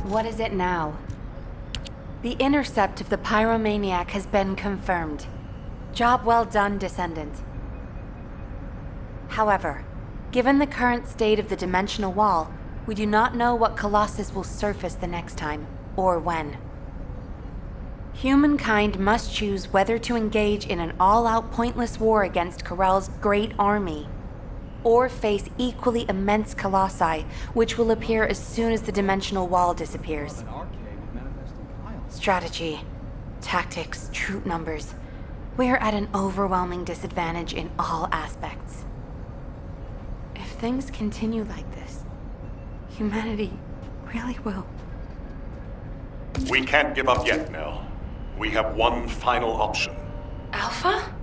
What is it now? The intercept of the pyromaniac has been confirmed. Job well done, Descendant. However, given the current state of the dimensional wall, we do not know what Colossus will surface the next time, or when. Humankind must choose whether to engage in an all-out pointless war against Corell's great army, or face equally immense colossi, which will appear as soon as the dimensional wall disappears. Strategy, tactics, troop numbers. We are at an overwhelming disadvantage in all aspects. If things continue like this, humanity really will. We can't give up yet, Nell. We have one final option. Alpha?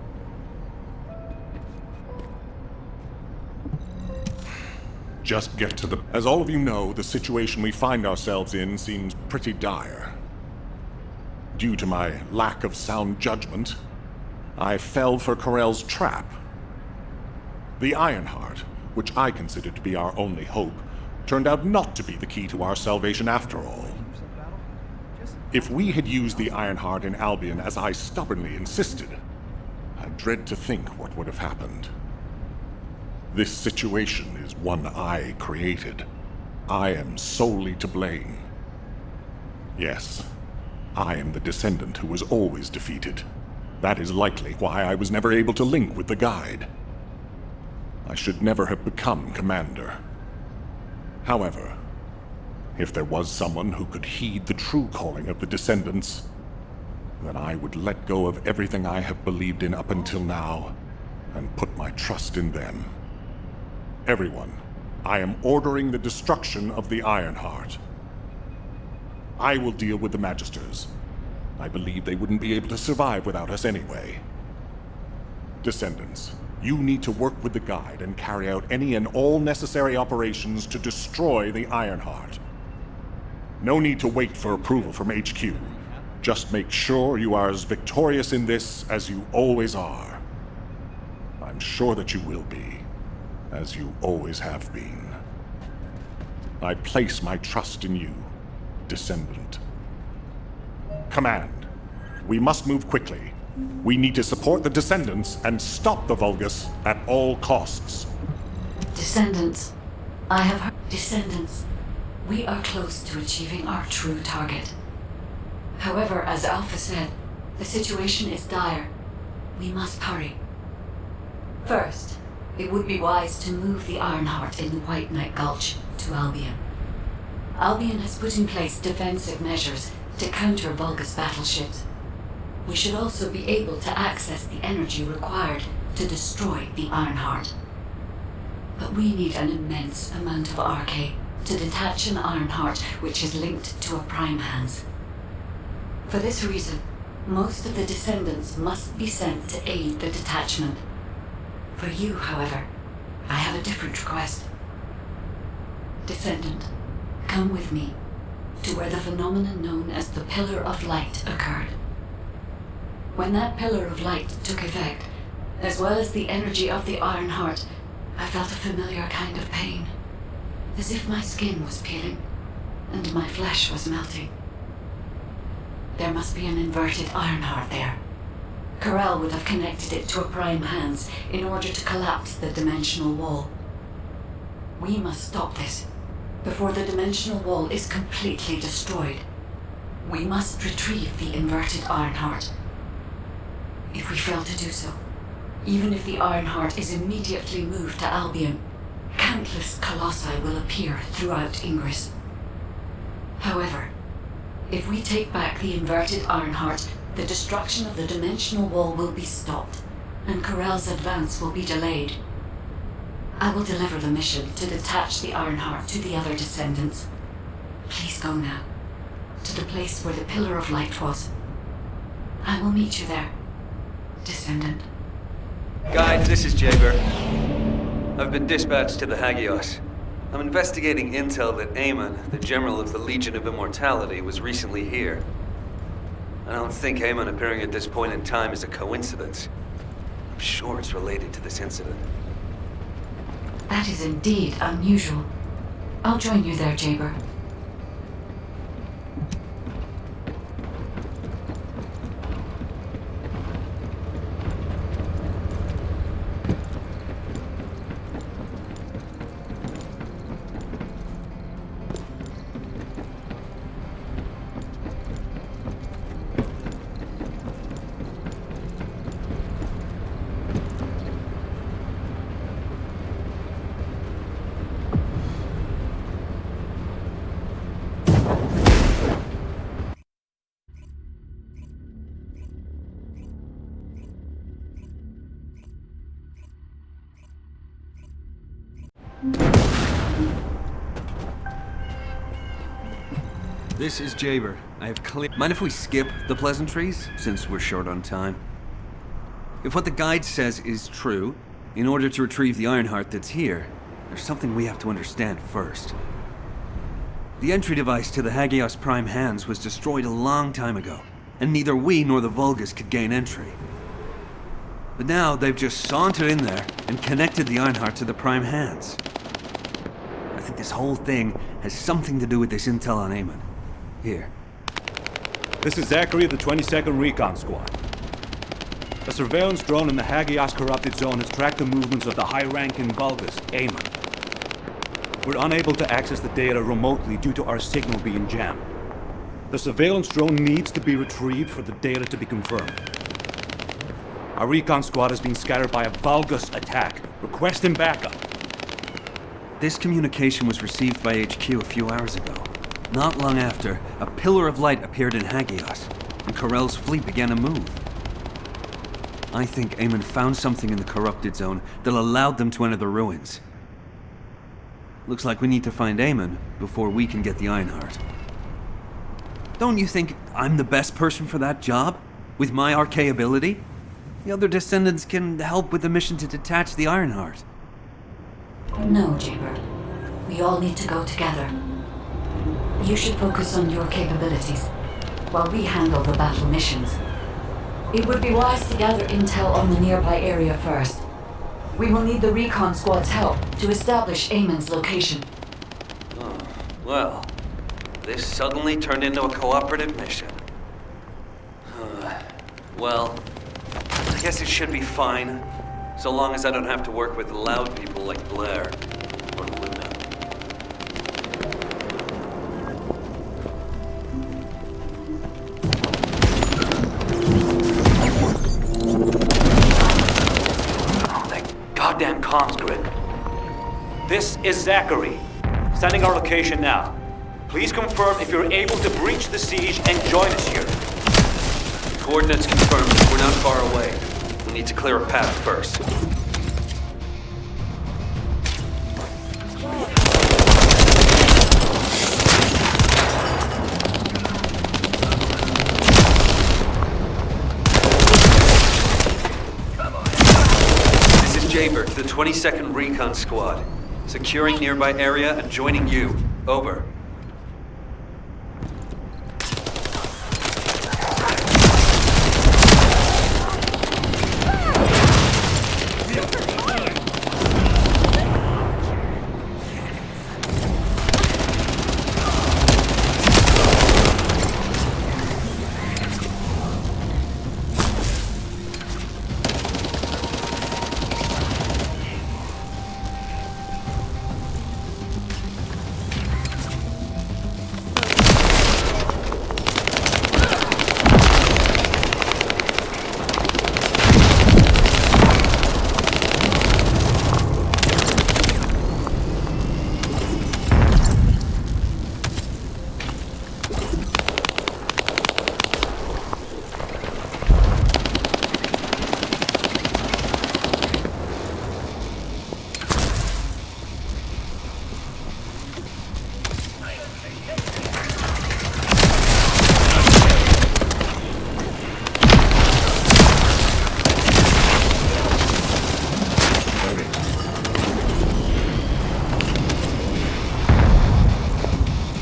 Just get to the... As all of you know, the situation we find ourselves in seems pretty dire. Due to my lack of sound judgment, I fell for Corell's trap. The Ironheart, which I considered to be our only hope, turned out not to be the key to our salvation after all. If we had used the Ironheart in Albion as I stubbornly insisted, I dread to think what would have happened. This situation is one I created. I am solely to blame. Yes, I am the Descendant who was always defeated. That is likely why I was never able to link with the Guide. I should never have become Commander. However, if there was someone who could heed the true calling of the Descendants, then I would let go of everything I have believed in up until now, and put my trust in them. Everyone, I am ordering the destruction of the Ironheart. I will deal with the Magisters. I believe they wouldn't be able to survive without us anyway. Descendants, you need to work with the Guide and carry out any and all necessary operations to destroy the Ironheart. No need to wait for approval from HQ. Just make sure you are as victorious in this as you always are. I'm sure that you will be, as you always have been. I place my trust in you, Descendant. Command, we must move quickly. We need to support the Descendants and stop the Vulgus at all costs. Descendants, I have heard. Descendants, we are close to achieving our true target. However, as Alpha said, the situation is dire. We must hurry. First, it would be wise to move the Ironheart in the White Knight Gulch to Albion. Albion has put in place defensive measures to counter Vulgus battleships. We should also be able to access the energy required to destroy the Ironheart. But we need an immense amount of Arche to detach an Ironheart which is linked to a Prime Hands. For this reason, most of the Descendants must be sent to aid the detachment. For you, however, I have a different request. Descendant, come with me to where the phenomenon known as the Pillar of Light occurred. When that Pillar of Light took effect, as well as the energy of the Ironheart, I felt a familiar kind of pain, as if my skin was peeling and my flesh was melting. There must be an inverted Ironheart there. Corell would have connected it to a Prime Hands in order to collapse the dimensional wall. We must stop this before the dimensional wall is completely destroyed. We must retrieve the inverted Ironheart. If we fail to do so, even if the Ironheart is immediately moved to Albion, countless colossi will appear throughout Ingress. However, if we take back the inverted Ironheart, the destruction of the dimensional wall will be stopped, and Corell's advance will be delayed. I will deliver the mission to detach the Ironheart to the other Descendants. Please go now, to the place where the Pillar of Light was. I will meet you there, Descendant. Guide, this is Jaber. I've been dispatched to the Hagios. I'm investigating intel that Amon, the General of the Legion of Immortality, was recently here. I don't think Amon appearing at this point in time is a coincidence. I'm sure it's related to this incident. That is indeed unusual. I'll join you there, Jaber. This is Jaber. I have clear... Mind if we skip the pleasantries, since we're short on time? If what the guide says is true, in order to retrieve the Ironheart that's here, there's something we have to understand first. The entry device to the Hagios Prime hands was destroyed a long time ago, and neither we nor the Vulgus could gain entry. But now they've just sauntered in there and connected the Ironheart to the Prime hands. I think this whole thing has something to do with this intel on Eamon. Here. This is Zachary of the 22nd Recon Squad. A surveillance drone in the Hagios corrupted zone has tracked the movements of the high-ranking Vulgus, Eamon. We're unable to access the data remotely due to our signal being jammed. The surveillance drone needs to be retrieved for the data to be confirmed. Our recon squad has been scattered by a Vulgus attack. Requesting backup. This communication was received by HQ a few hours ago. Not long after, a pillar of light appeared in Hagios, and Corell's fleet began to move. I think Eamon found something in the corrupted zone that allowed them to enter the ruins. Looks like we need to find Eamon before we can get the Ironheart. Don't you think I'm the best person for that job? With my arcane ability? The other Descendants can help with the mission to detach the Ironheart. No, Jaber. We all need to go together. You should focus on your capabilities, while we handle the battle missions. It would be wise to gather intel on the nearby area first. We will need the recon squad's help to establish Eamon's location. Oh, well, this suddenly turned into a cooperative mission. Well, I guess it should be fine, so long as I don't have to work with loud people like Blair or Luna. Goddamn comms grid. This is Zachary. Sending our location now. Please confirm if you're able to breach the siege and join us here. Coordinates confirmed. We're not far away. We need to clear a path first. Jaber, the 22nd Recon Squad. Securing nearby area and joining you. Over.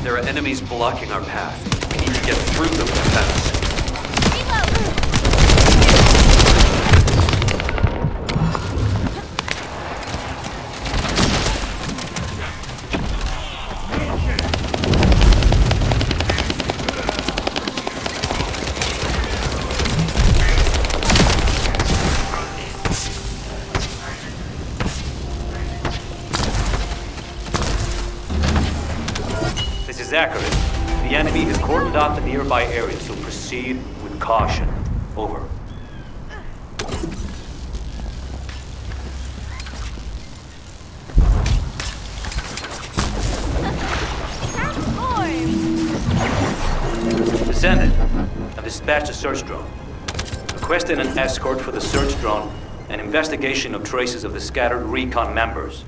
There are enemies blocking our path. We need to get through them fast. Zachary, the enemy has cordoned off the nearby area, so proceed with caution. Over. Descendant, I've dispatched a search drone. Requesting an escort for the search drone and investigation of traces of the scattered recon members.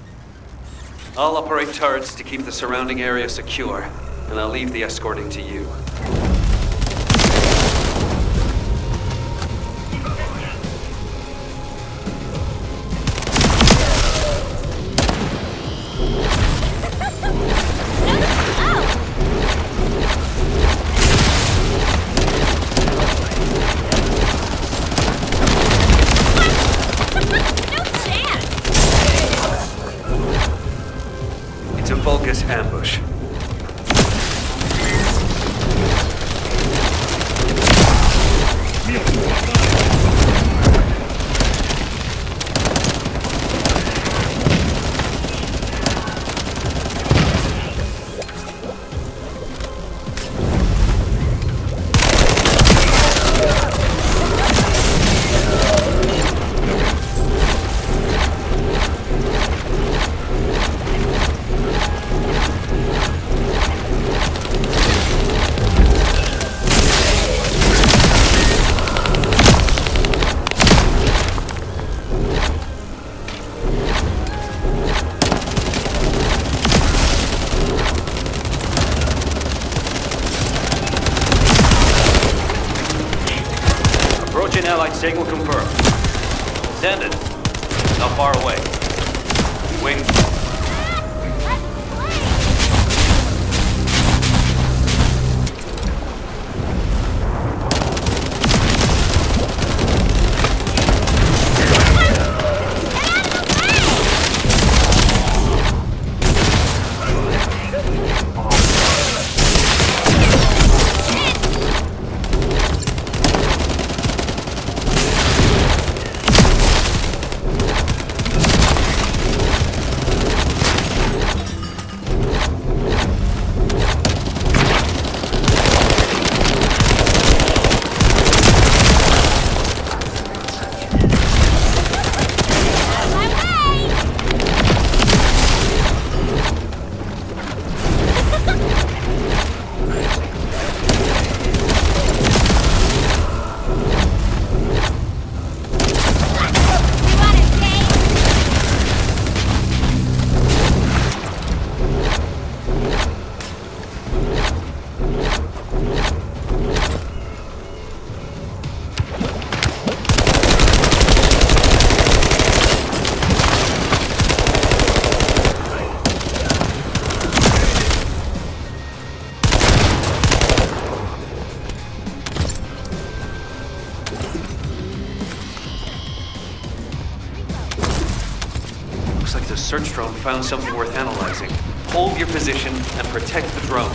I'll operate turrets to keep the surrounding area secure. and I'll leave the escorting to you. It's a Vulgus ambush. Approaching Allied signal confirmed. Descendant, not far away. Waiting. Looks like the search drone found something worth analyzing. Hold your position and protect the drone.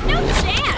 No chance!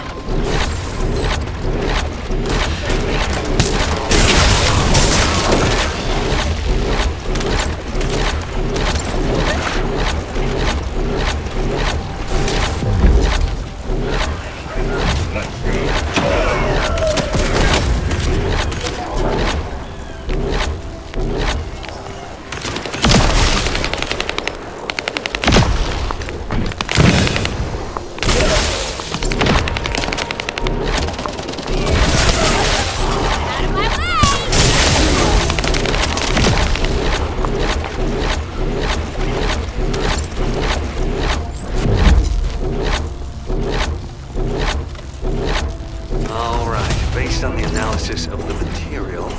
Based on the analysis of the material,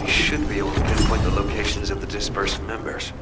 we should be able to pinpoint the locations of the dispersed members.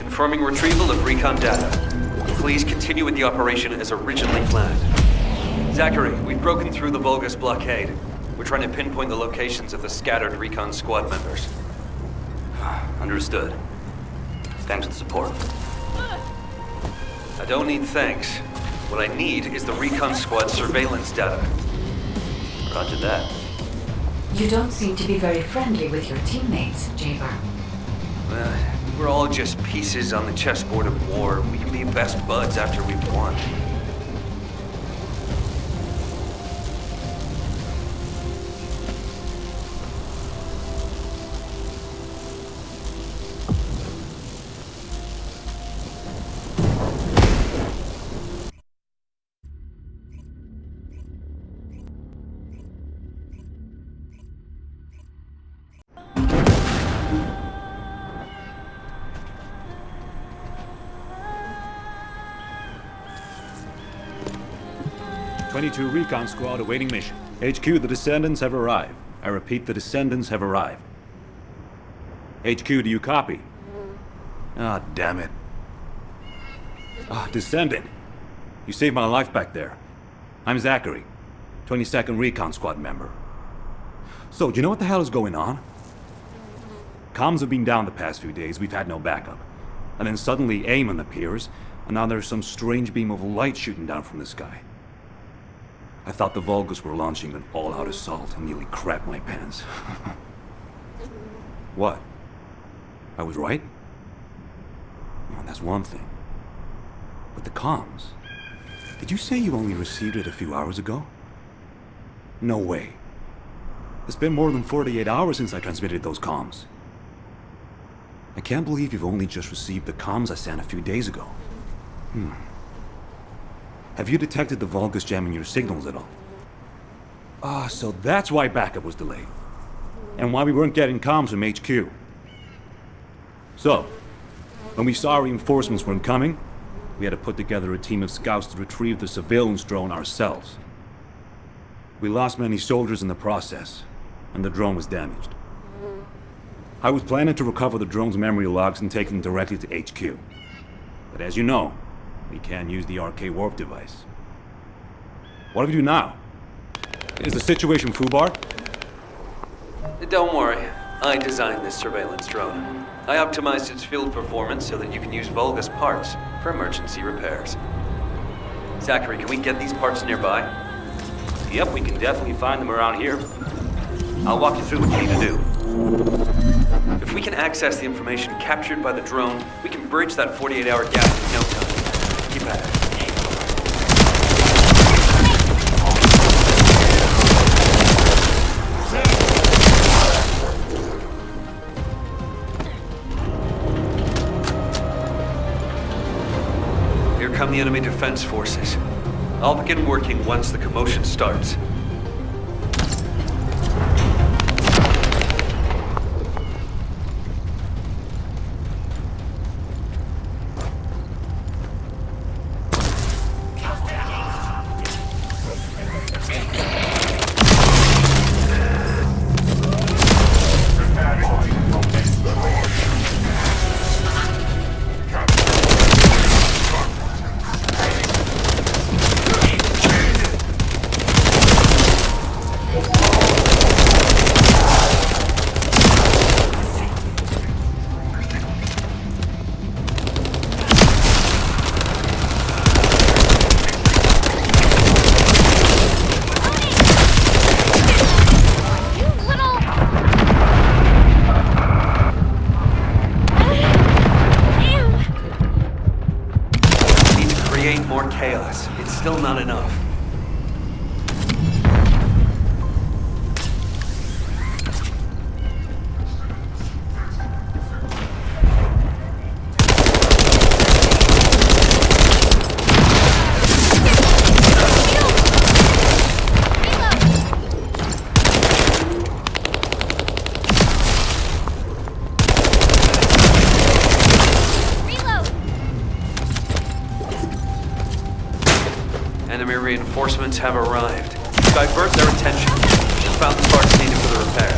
Confirming retrieval of recon data. Please continue with the operation as originally planned. Zachary, we've broken through the Vulgus blockade. We're trying to pinpoint the locations of the scattered recon squad members. Understood. Thanks for the support. I don't need thanks. What I need is the recon squad surveillance data. Roger that. You don't seem to be very friendly with your teammates, Jaber. We're all just pieces on the chessboard of war. We can be best buds after we've won. '22 Recon Squad awaiting mission. HQ, the Descendants have arrived. I repeat, the Descendants have arrived. HQ, do you copy? Ah, damn it. Ah, Descendant. You saved my life back there. I'm Zachary, 22nd Recon Squad member. So, do you know what the hell is going on? Comms have been down the past few days, we've had no backup. And then suddenly Eamon appears, and now there's some strange beam of light shooting down from the sky. I thought the Vulgus were launching an all-out assault and nearly crapped my pants. What? I was right? Well, that's one thing. But the comms... Did you say you only received it a few hours ago? No way. It's been more than 48 hours since I transmitted those comms. I can't believe you've only just received the comms I sent a few days ago. Have you detected the Vulgus jamming your signals at all? Ah, so that's why backup was delayed. And why we weren't getting comms from HQ. So, when we saw reinforcements weren't coming, we had to put together a team of scouts to retrieve the surveillance drone ourselves. We lost many soldiers in the process, and the drone was damaged. I was planning to recover the drone's memory logs and take them directly to HQ. But as you know, we can't use the RK warp device. What do we do now? Is the situation foobar? Don't worry. I designed this surveillance drone. I optimized its field performance so that you can use Vulgus parts for emergency repairs. Zachary, can we get these parts nearby? Yep, we can definitely find them around here. I'll walk you through what you need to do. If we can access the information captured by the drone, we can bridge that 48-hour gap in no time. Keep at it. Here come the enemy defense forces. I'll begin working once the commotion starts. Chaos. It's still not enough. Enemy reinforcements have arrived. Divert their attention. We found the parts needed for the repair.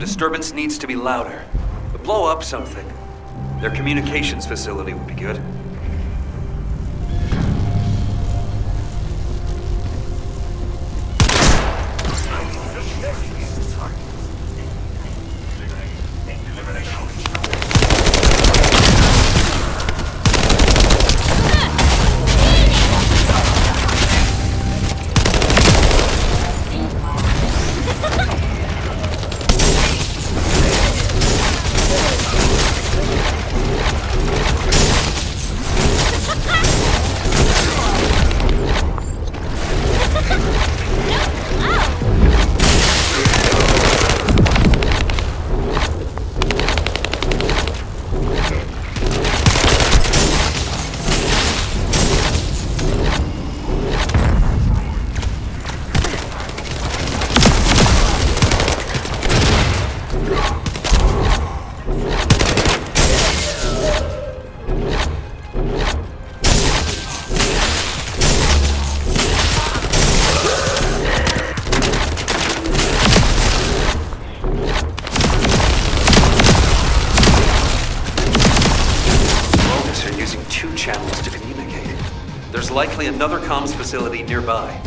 disturbance needs to be louder. But blow up something. Their communications facility would be good. There's likely another comms facility nearby.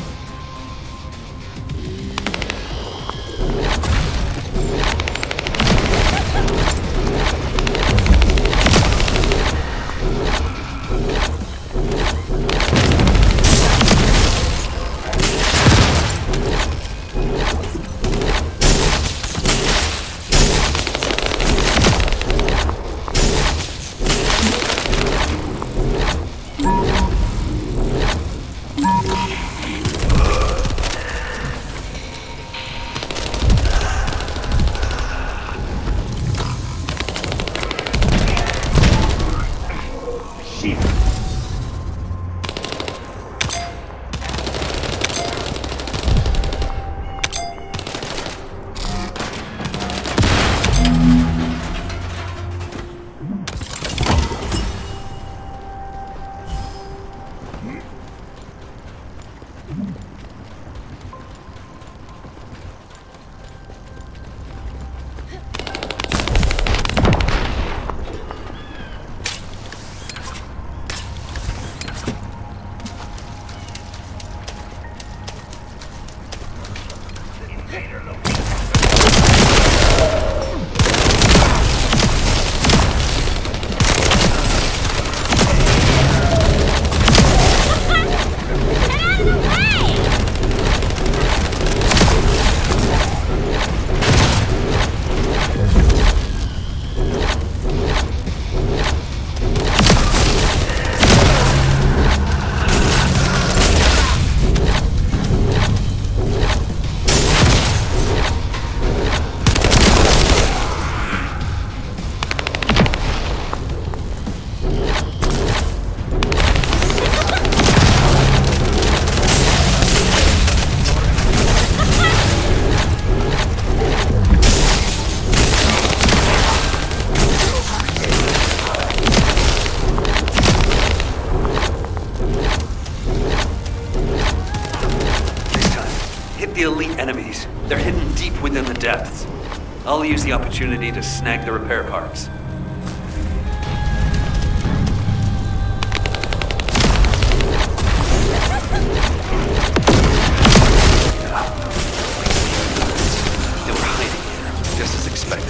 Enemies. They're hidden deep within the depths. I'll use the opportunity to snag the repair parts. They were hiding here, just as expected.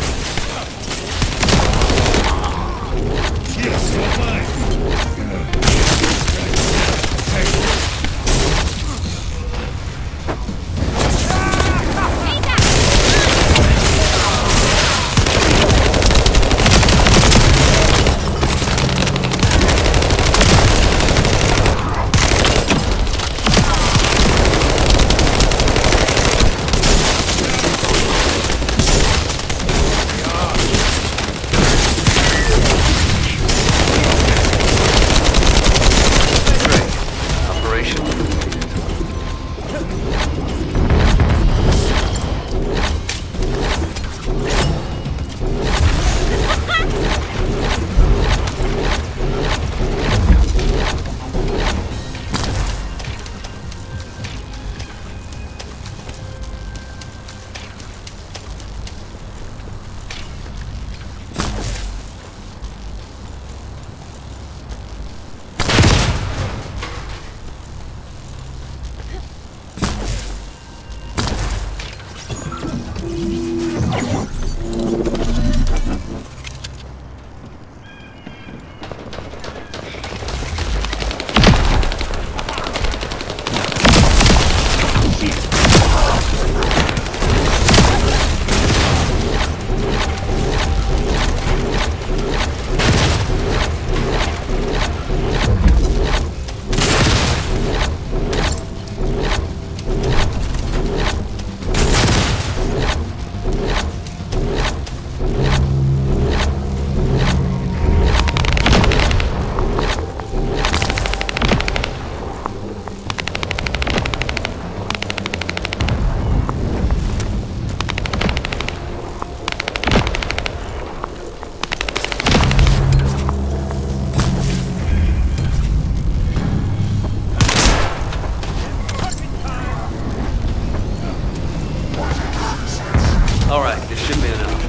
Alright, this should be enough.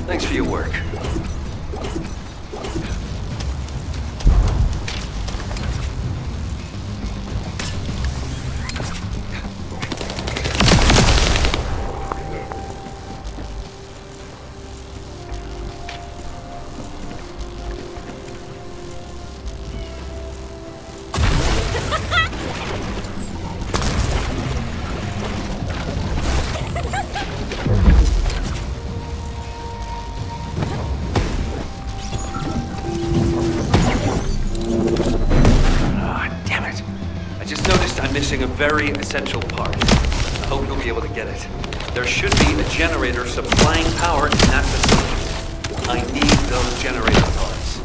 Thanks for your work. Missing a very essential part. I hope you'll be able to get it. There should be a generator supplying power in that facility. I need those generator parts.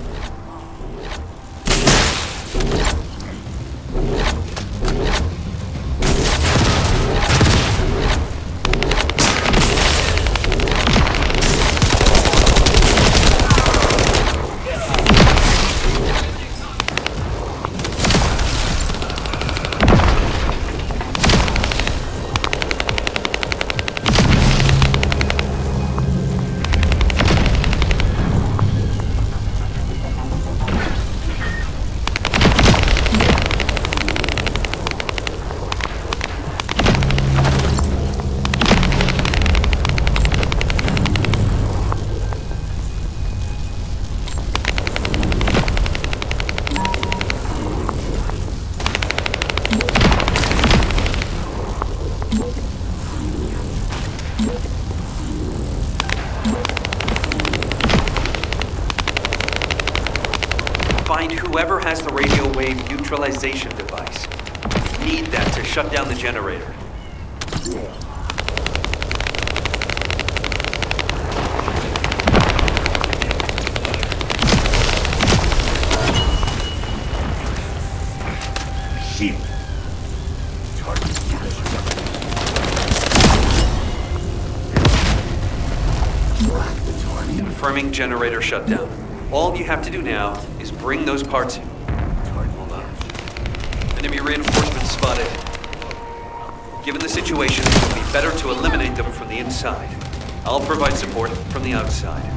Find whoever has the radio wave neutralization device. Need that to shut down the generator. Shit. Confirming generator shutdown. All you have to do now is bring those parts in. Hold on. Enemy reinforcements spotted. Given the situation, it would be better to eliminate them from the inside. I'll provide support from the outside.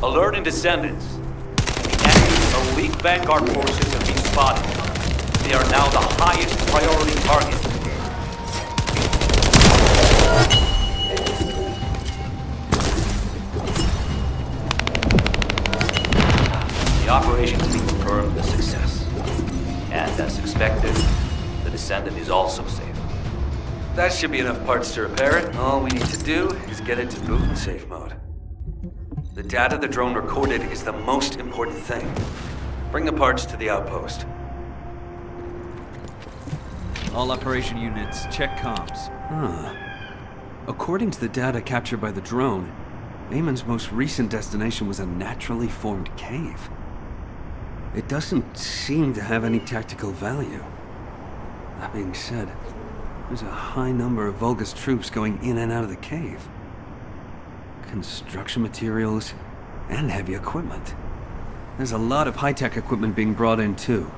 Alerting Descendants. The enemy's elite vanguard forces have been spotted. They are now the highest priority target. The operation has been confirmed a success. And as expected, the Descendant is also safe. That should be enough parts to repair it. All we need to do is get it to boot in safe mode. The data the drone recorded is the most important thing. Bring the parts to the outpost. All operation units, check comms. According to the data captured by the drone, Eamon's most recent destination was a naturally formed cave. It doesn't seem to have any tactical value. That being said, there's a high number of Vulgus troops going in and out of the cave. Construction materials and heavy equipment. There's a lot of high-tech equipment being brought in too.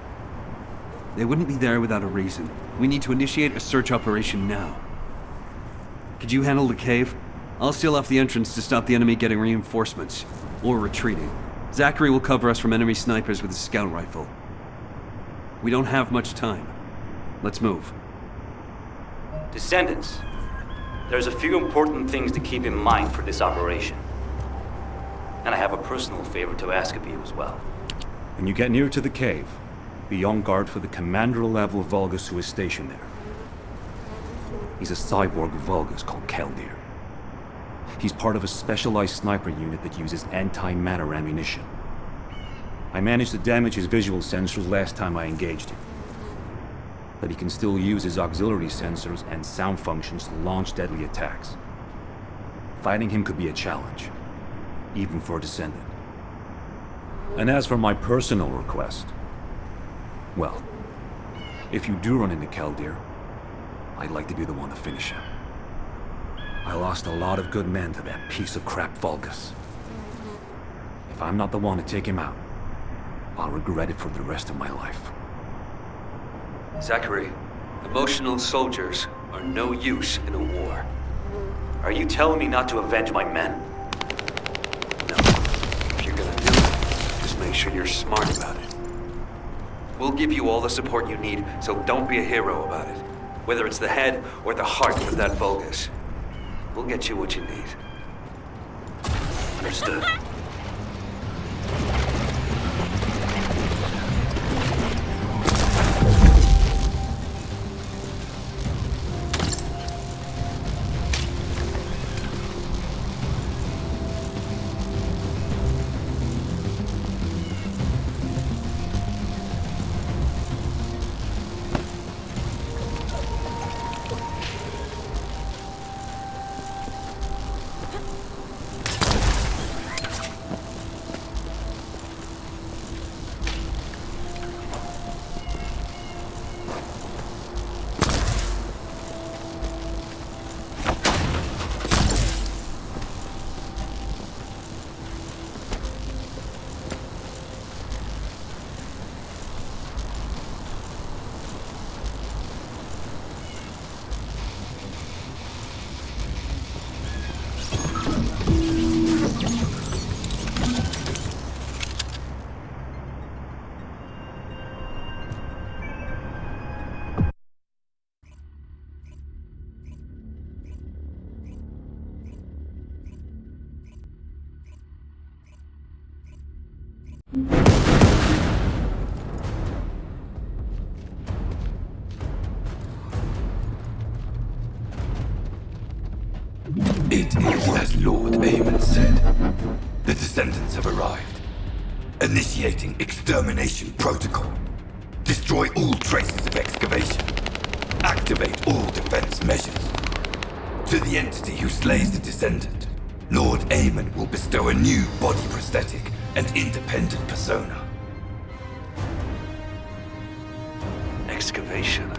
They wouldn't be there without a reason. We need to initiate a search operation now. Could you handle the cave? I'll seal off the entrance to stop the enemy getting reinforcements, or retreating. Zachary will cover us from enemy snipers with his scout rifle. We don't have much time. Let's move. Descendants, there's a few important things to keep in mind for this operation. And I have a personal favor to ask of you as well. When you get near to the cave, be on guard for the commander-level Vulgus who is stationed there. He's a cyborg Vulgus called Keldir. He's part of a specialized sniper unit that uses anti-matter ammunition. I managed to damage his visual sensors last time I engaged him. But he can still use his auxiliary sensors and sound functions to launch deadly attacks. Fighting him could be a challenge, even for a Descendant. And as for my personal request, well, if you do run into Keldir, I'd like to be the one to finish him. I lost a lot of good men to that piece of crap Vulgus. If I'm not the one to take him out, I'll regret it for the rest of my life. Zachary, emotional soldiers are no use in a war. Are you telling me not to avenge my men? No. If you're gonna do it, just make sure you're smart about it. We'll give you all the support you need, so don't be a hero about it. Whether it's the head or the heart of that Vulgus. We'll get you what you need. Understood. It is as Lord Eamon said. The Descendants have arrived. Initiating extermination protocol. Destroy all traces of excavation. Activate all defense measures. To the entity who slays the Descendant, Lord Eamon will bestow a new body prosthetic and independent persona. Excavation.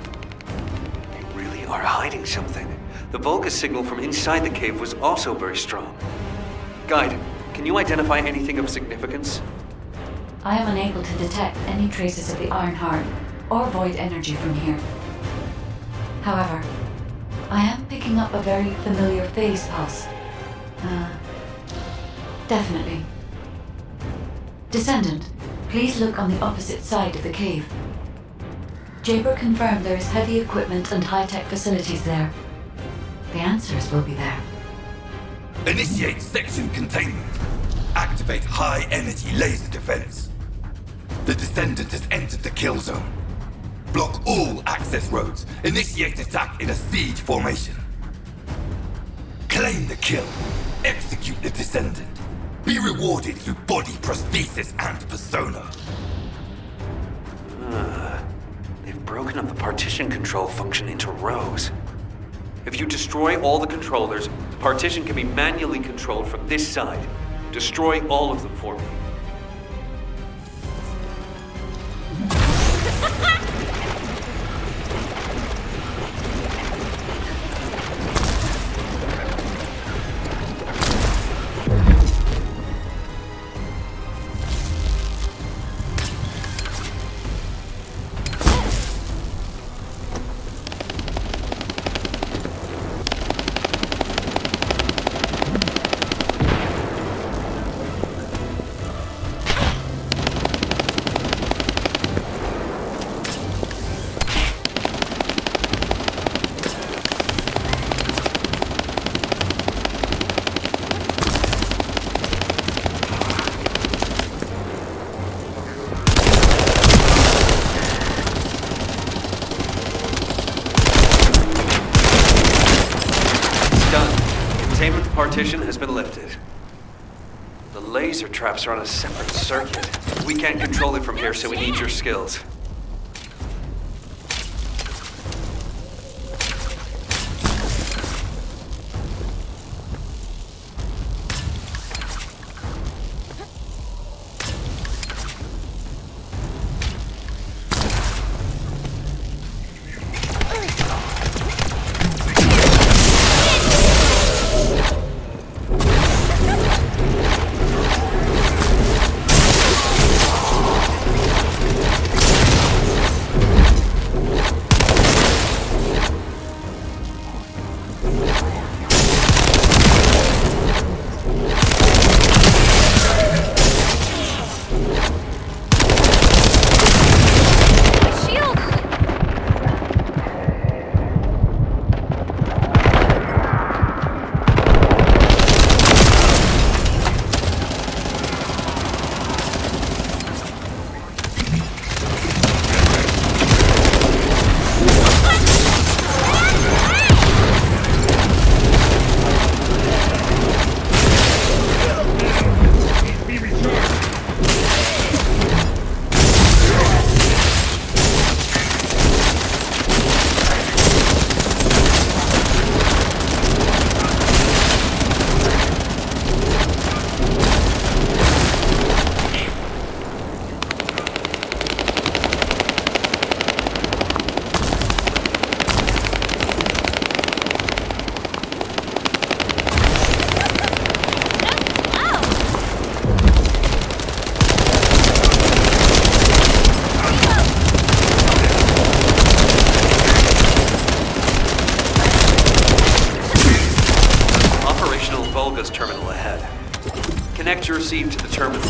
They really are hiding something. The Vulgus signal from inside the cave was also very strong. Guide, can you identify anything of significance? I am unable to detect any traces of the Iron Heart or void energy from here. However, I am picking up a very familiar phase pulse. Definitely. Descendant, please look on the opposite side of the cave. Jaber confirmed there is heavy equipment and high-tech facilities there. The answers will be there. Initiate section containment. Activate high-energy laser defense. The Descendant has entered the kill zone. Block all access roads. Initiate attack in a siege formation. Claim the kill. Execute the Descendant. Be rewarded through body prosthesis and persona. They've broken up the partition control function into rows. If you destroy all the controllers, the partition can be manually controlled from this side. Destroy all of them for me. Partition has been lifted. The laser traps are on a separate circuit. We can't control it from here, so we need your skills. Terminal ahead. Connect your receive to the terminal.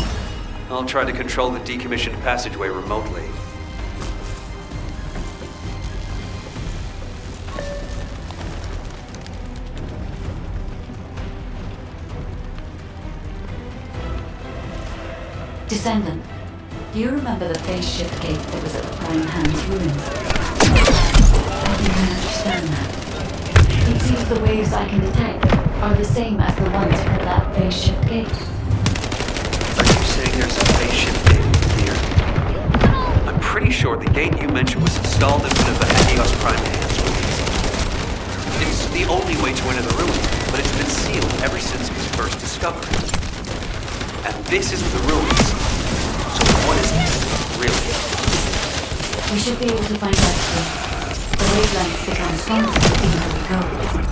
I'll try to control the decommissioned passageway remotely. Descendant, do you remember the phase shift gate that was at the Prime Hand's ruins? I think I understand that. It seems the waves I can detect are the same as the ones from that phase shift gate. Are you saying there's a phase shift gate here? I'm pretty sure the gate you mentioned was installed in one of the Hagios Prime Hand's ruins. It's the only way to enter the ruin, but it's been sealed ever since it was first discovered. And this is the ruins. So what is this, really? We should be able to find out soon. The wavelengths become stronger the deeper we go.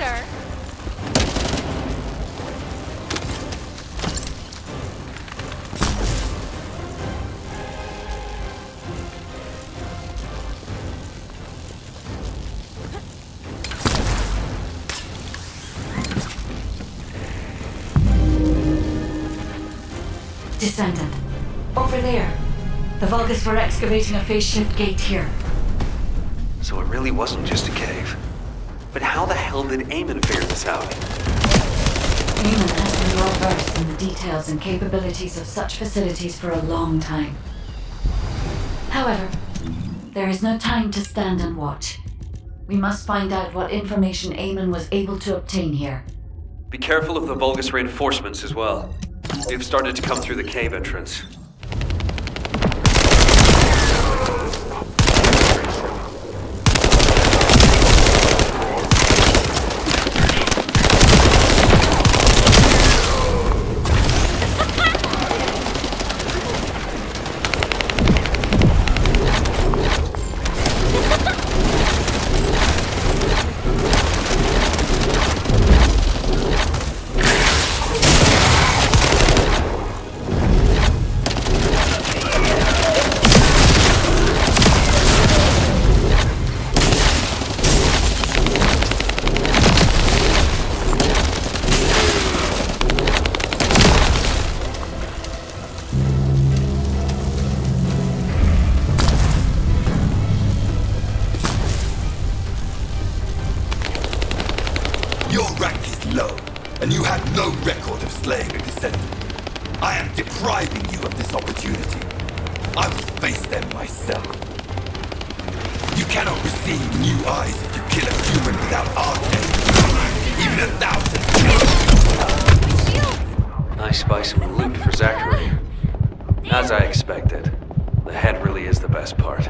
sir. Descendant. Over there. The Vulgus were excavating a phase shift gate here. So it really wasn't just a cave. But how the hell did Eamon figure this out? Eamon has been well versed in the details and capabilities of such facilities for a long time. However, there is no time to stand and watch. We must find out what information Eamon was able to obtain here. Be careful of the Vulgus reinforcements as well. They've started to come through the cave entrance. Your rank is low, and you have no record of slaying a descendant. I am depriving you of this opportunity. I will face them myself. You cannot receive new eyes if you kill a human without our death. Even 1,000 Nice spice and loot for Zachary. As I expected, the head really is the best part.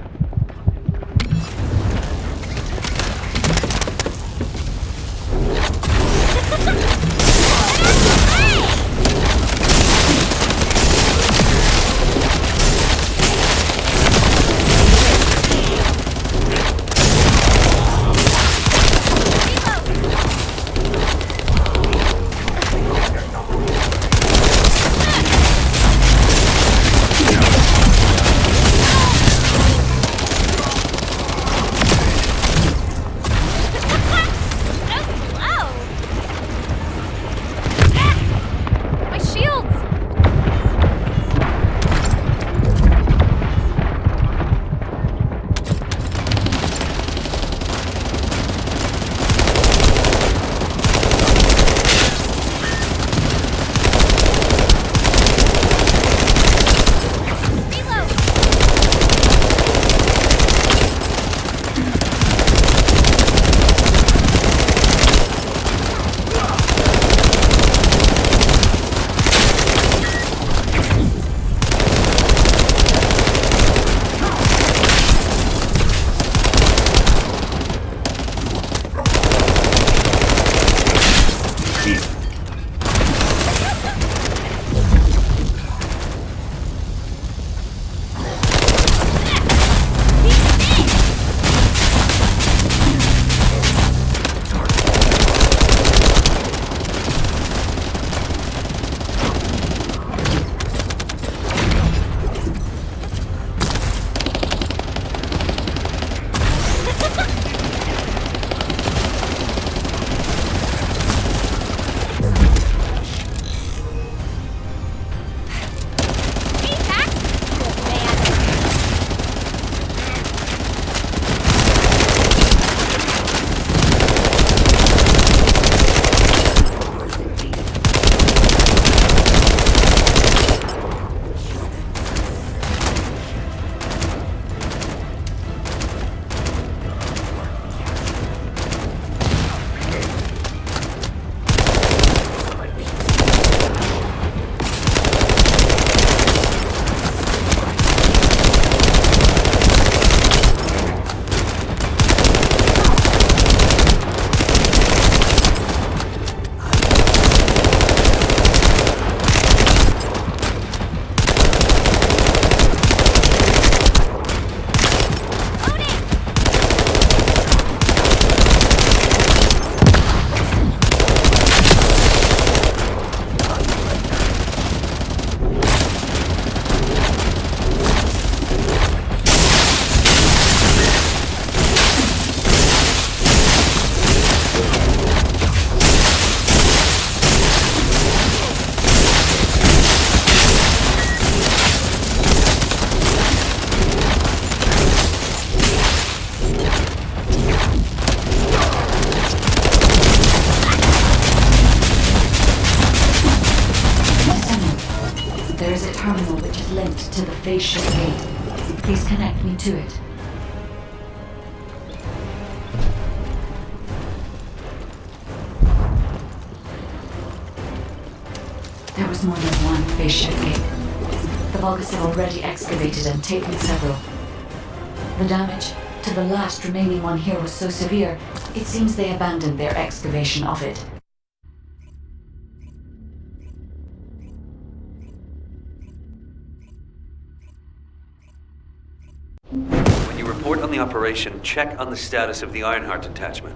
terminal which is linked to the phase shift gate. Please connect me to it. There was more than one phase shift gate. The Vulgus had already excavated and taken several. The damage to the last remaining one here was so severe, it seems they abandoned their excavation of it. When you report on the operation, check on the status of the Ironheart attachment.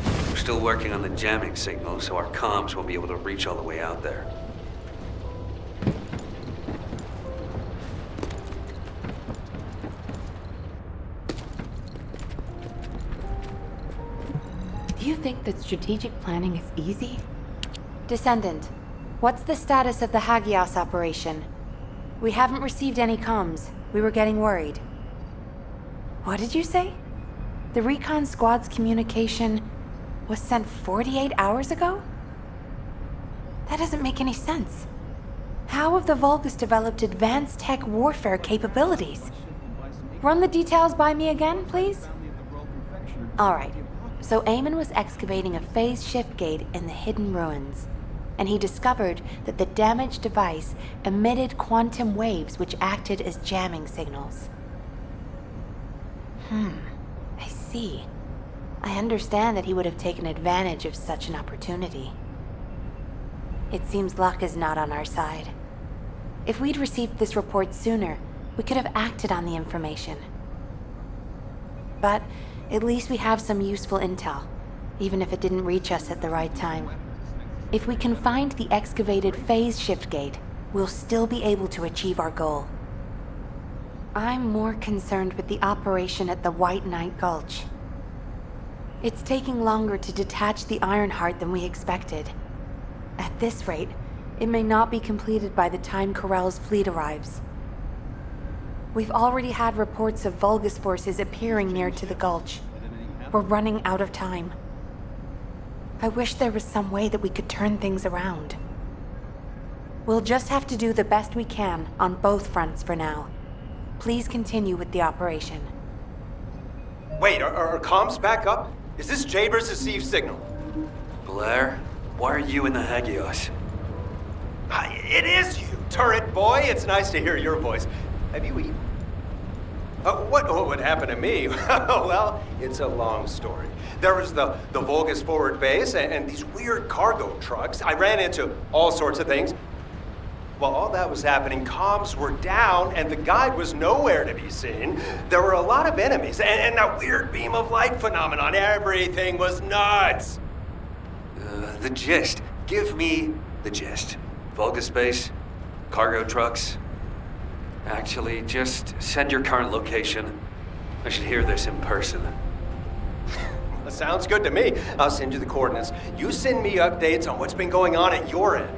We're still working on the jamming signal, so our comms won't be able to reach all the way out there. Do you think that strategic planning is easy? Descendant, what's the status of the Hagios operation? We haven't received any comms. We were getting worried. What did you say? The recon squad's communication was sent 48 hours ago? That doesn't make any sense. How have the Vulgus developed advanced tech warfare capabilities? Run the details by me again, please? All right. So Eamon was excavating a phase shift gate in the hidden ruins, and he discovered that the damaged device emitted quantum waves which acted as jamming signals. I see. I understand that he would have taken advantage of such an opportunity. It seems luck is not on our side. If we'd received this report sooner, we could have acted on the information. But at least we have some useful intel, even if it didn't reach us at the right time. If we can find the excavated phase shift gate, we'll still be able to achieve our goal. I'm more concerned with the operation at the White Knight Gulch. It's taking longer to detach the Ironheart than we expected. At this rate, it may not be completed by the time Corell's fleet arrives. We've already had reports of Vulgus forces appearing near to the gulch. We're running out of time. I wish there was some way that we could turn things around. We'll just have to do the best we can on both fronts for now. Please continue with the operation. Wait, are comms back up? Is this Jaber's received signal? Blair, why are you in the Hagios? It is you, turret boy. It's nice to hear your voice. Have you eaten? What would happen to me? Well, it's a long story. There was the Vulgus forward base and these weird cargo trucks. I ran into all sorts of things. While all that was happening, comms were down and the guide was nowhere to be seen. There were a lot of enemies and that weird beam of light phenomenon. Everything was nuts. The gist. Give me the gist. Vulgus base, cargo trucks. Actually, just send your current location. I should hear this in person. That sounds good to me. I'll send you the coordinates. You send me updates on what's been going on at your end.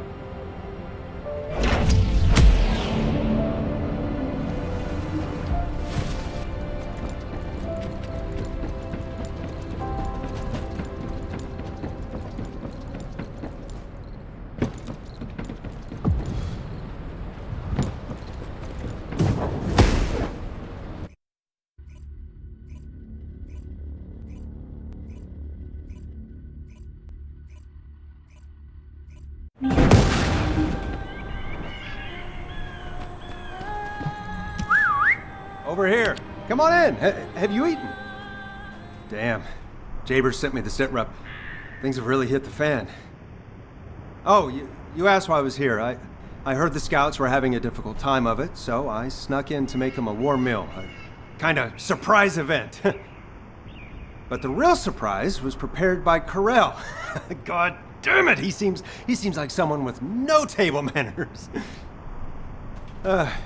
Over here. Come on in. Have you eaten? Damn. Jaber sent me the sit rep. Things have really hit the fan. Oh, you asked why I was here. I heard the scouts were having a difficult time of it, so I snuck in to make them a warm meal. A kind of surprise event. But the real surprise was prepared by Corell. God damn it, he seems like someone with no table manners.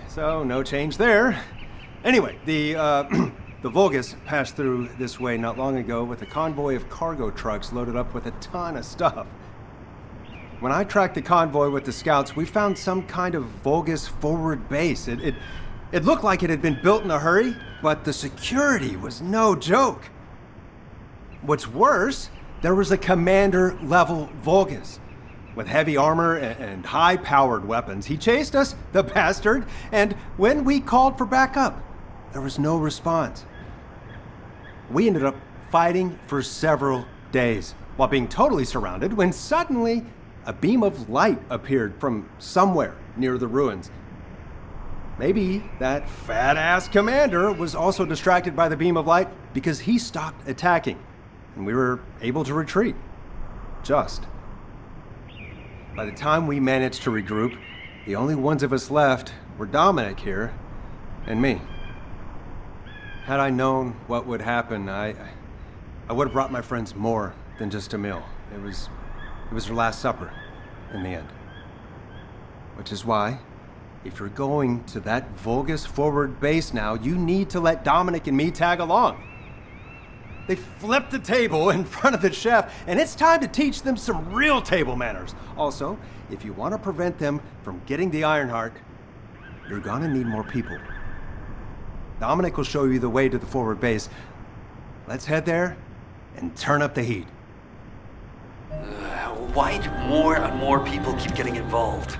So no change there. Anyway, the Vulgus passed through this way not long ago with a convoy of cargo trucks loaded up with a ton of stuff. When I tracked the convoy with the scouts, we found some kind of Vulgus forward base. It looked like it had been built in a hurry, but the security was no joke. What's worse, there was a commander-level Vulgus. with heavy armor and high-powered weapons. He chased us, the bastard, and when we called for backup, there was no response. We ended up fighting for several days while being totally surrounded when suddenly a beam of light appeared from somewhere near the ruins. Maybe that fat-ass commander was also distracted by the beam of light because he stopped attacking, and we were able to retreat. Just. By the time we managed to regroup, the only ones of us left were Dominic here and me. Had I known what would happen, I would have brought my friends more than just a meal. It was their last supper, in the end. Which is why, if you're going to that Vulgus forward base now, you need to let Dominic and me tag along. They flipped the table in front of the chef, and it's time to teach them some real table manners. Also, if you want to prevent them from getting the Ironheart, you're gonna need more people. Dominic will show you the way to the forward base. Let's head there and turn up the heat. Why do more and more people keep getting involved?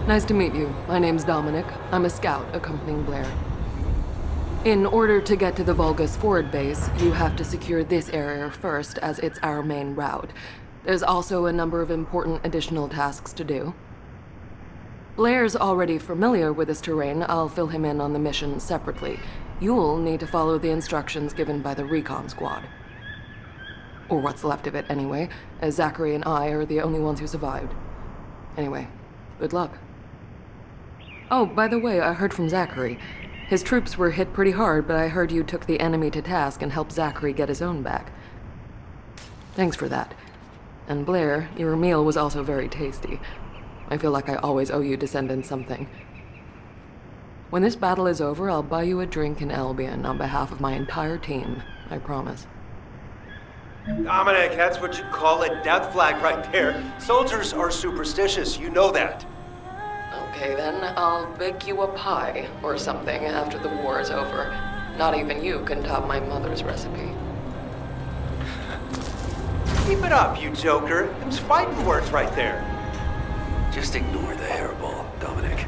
Nice to meet you. My name's Dominic. I'm a scout accompanying Blair. In order to get to the Vulgus forward base, you have to secure this area first, as it's our main route. There's also a number of important additional tasks to do. Blair's already familiar with this terrain. I'll fill him in on the mission separately. You'll need to follow the instructions given by the recon squad. Or what's left of it, anyway, as Zachary and I are the only ones who survived. Anyway, good luck. Oh, by the way, I heard from Zachary. His troops were hit pretty hard, but I heard you took the enemy to task and helped Zachary get his own back. Thanks for that. And Blair, your meal was also very tasty. I feel like I always owe you Descendants something. When this battle is over, I'll buy you a drink in Albion on behalf of my entire team. I promise. Dominic, that's what you call a death flag right there. Soldiers are superstitious, you know that. Okay then, I'll bake you a pie or something after the war is over. Not even you can top my mother's recipe. Keep it up, you joker. Them's fighting words right there. Just ignore the hairball, Dominic.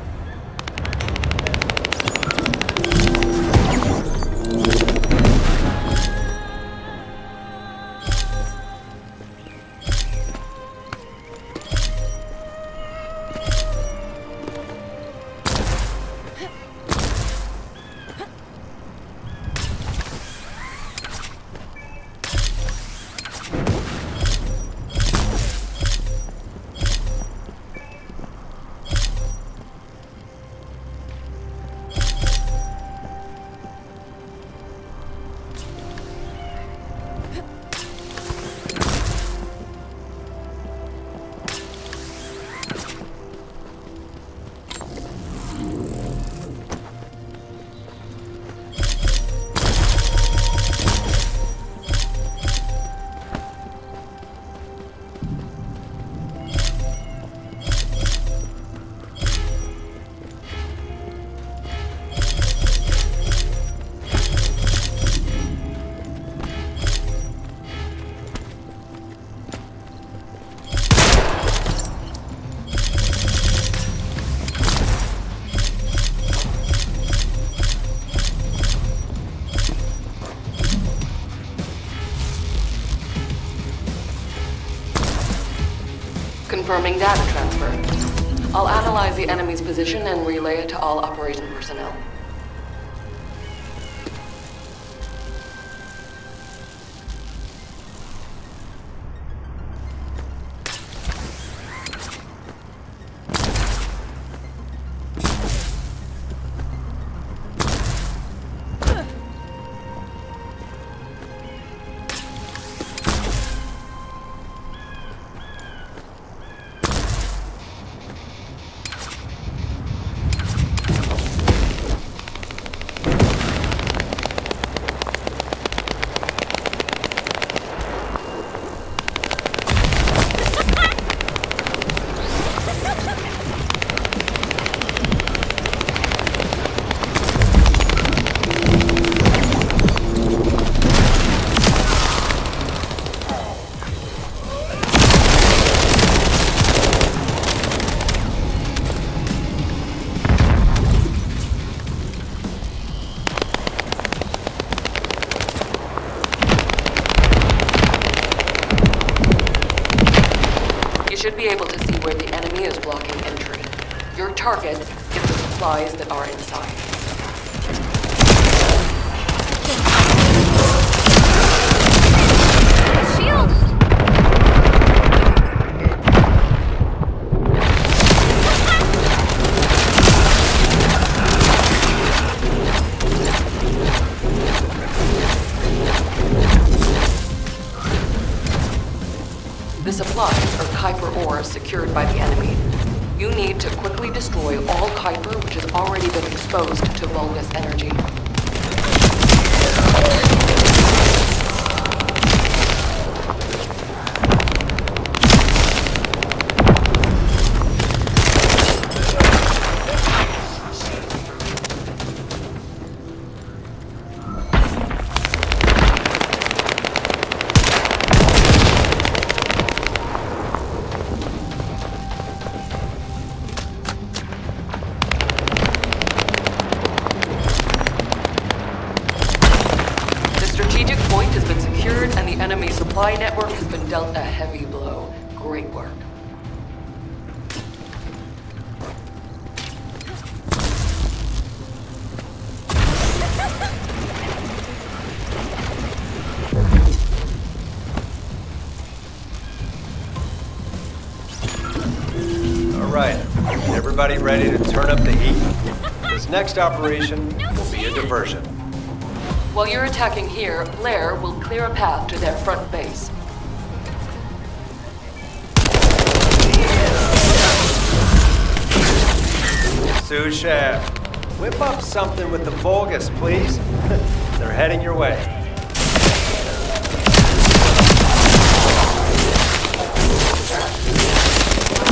Confirming data transfer. I'll analyze the enemy's position and relay it to all operation personnel. should be able to see where the enemy is blocking entry. Your target is the supplies that are inside. Shields! The supplies are Kuiper ore secured by the enemy. You need to quickly destroy all Kuiper which has already been exposed to Vulgus energy. Enemy supply network has been dealt a heavy blow. Great work. All right, everybody ready to turn up the heat? This next operation will be a diversion. While you're attacking here, Blair will clear a path to their front base. Sous Chef, whip up something with the Vulgus, please. They're heading your way.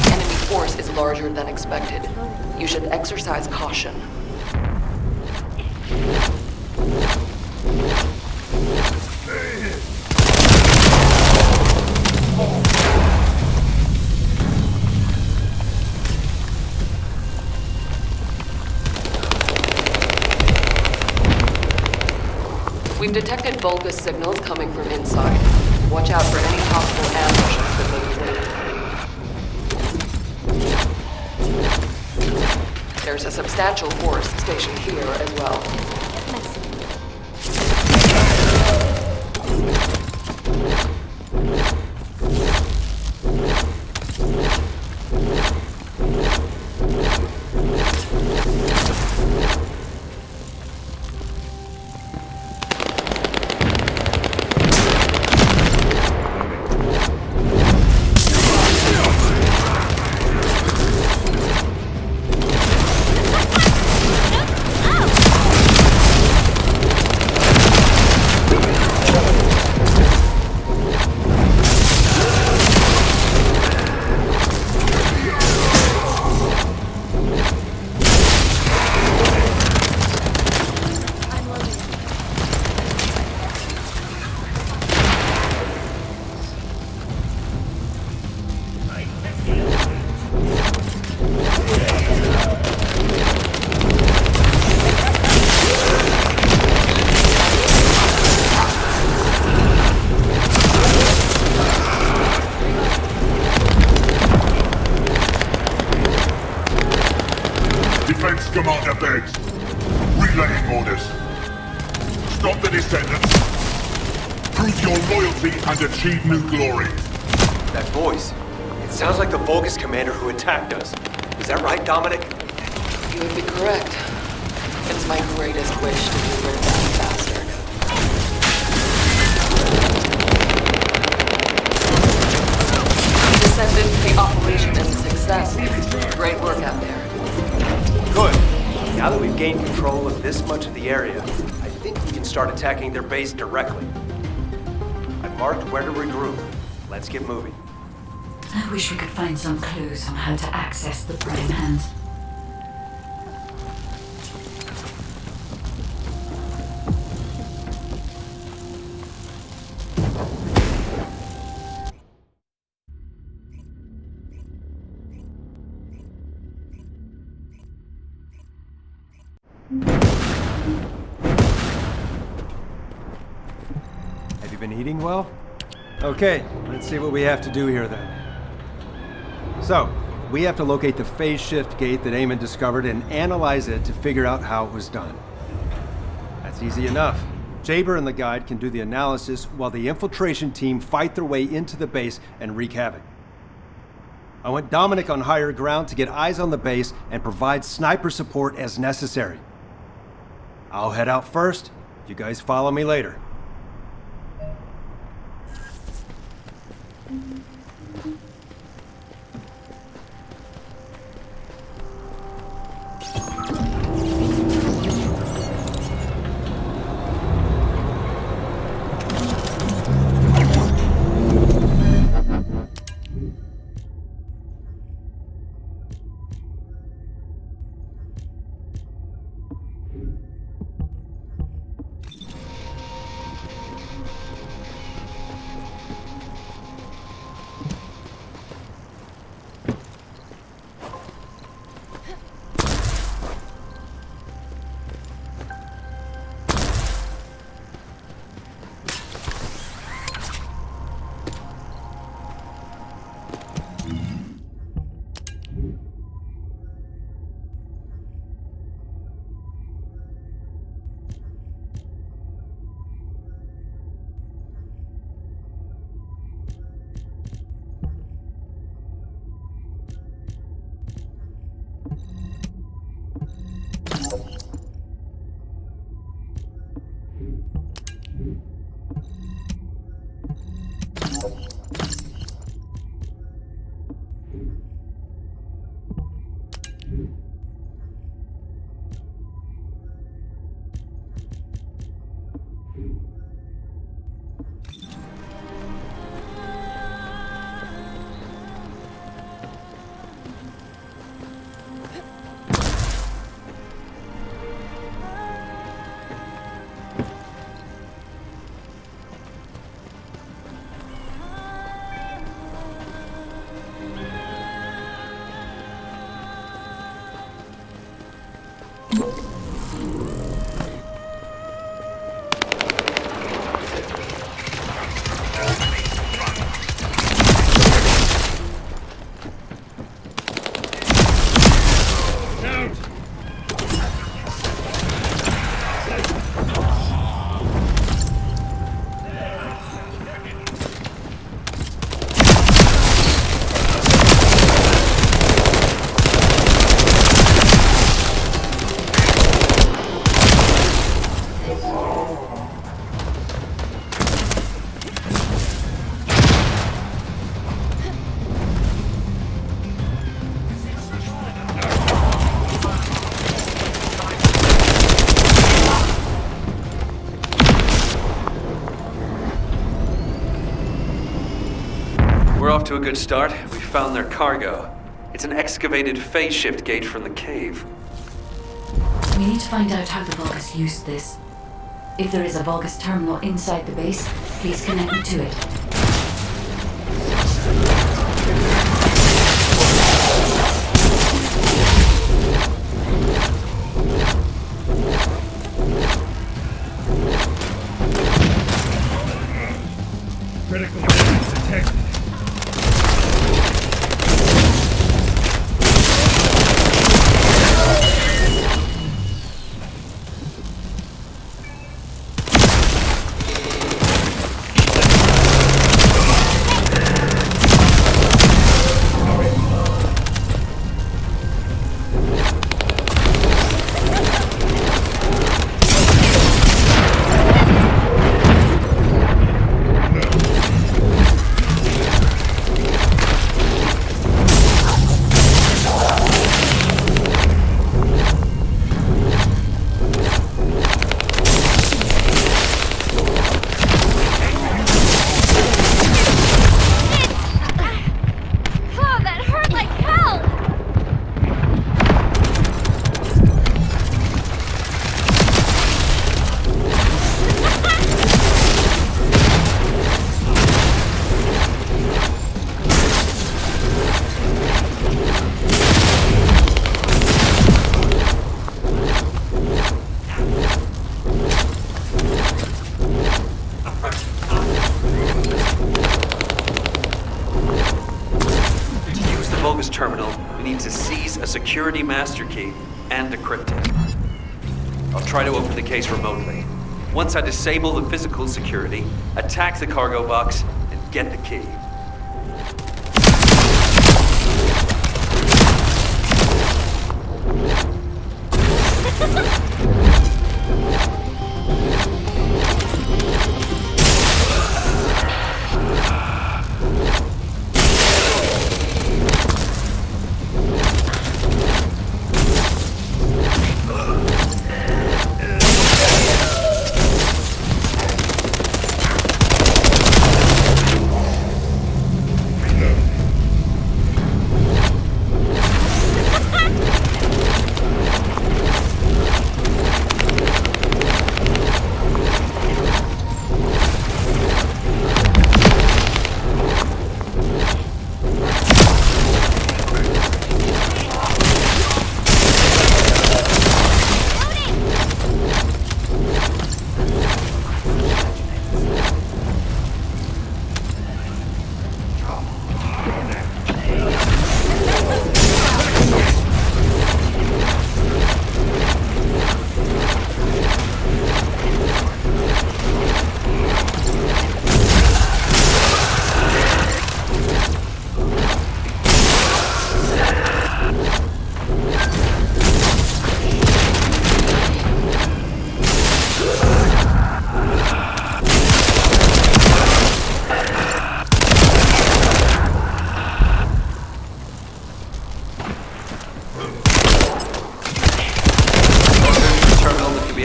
Enemy force is larger than expected. You should exercise caution. We've detected Vulgus signals coming from inside. Watch out for any possible ambushes that may be waiting. There's a substantial force stationed here as well. Defense Commander begs. Relaying orders. Stop the Descendants. Prove your loyalty and achieve new glory. That voice. It sounds like the Vulgus commander who attacked us. Is that right, Dominic? You would be correct. It's my greatest wish to be rid of that bastard. Descendant, the operation is a success. Great work out there. Good. Now that we've gained control of this much of the area, I think we can start attacking their base directly. I've marked where to regroup. Let's get moving. I wish we could find some clues on how to access the brain hands. Have you been eating well? Okay, let's see what we have to do here then. So, we have to locate the phase shift gate that Eamon discovered and analyze it to figure out how it was done. That's easy enough. Jaber and the guide can do the analysis while the infiltration team fight their way into the base and wreak havoc. I want Dominic on higher ground to get eyes on the base and provide sniper support as necessary. I'll head out first. You guys follow me later. We're off to a good start. We found their cargo. It's an excavated phase shift gate from the cave. We need to find out how the Vulgus used this. If there is a Vulgus terminal inside the base, please connect me to it. Critical damage detected. Vulgus terminal, we need to seize a security master key and decrypt it. I'll try to open the case remotely. Once I disable the physical security, attack the cargo box, and get the key.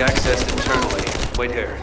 Accessed internally. Wait here.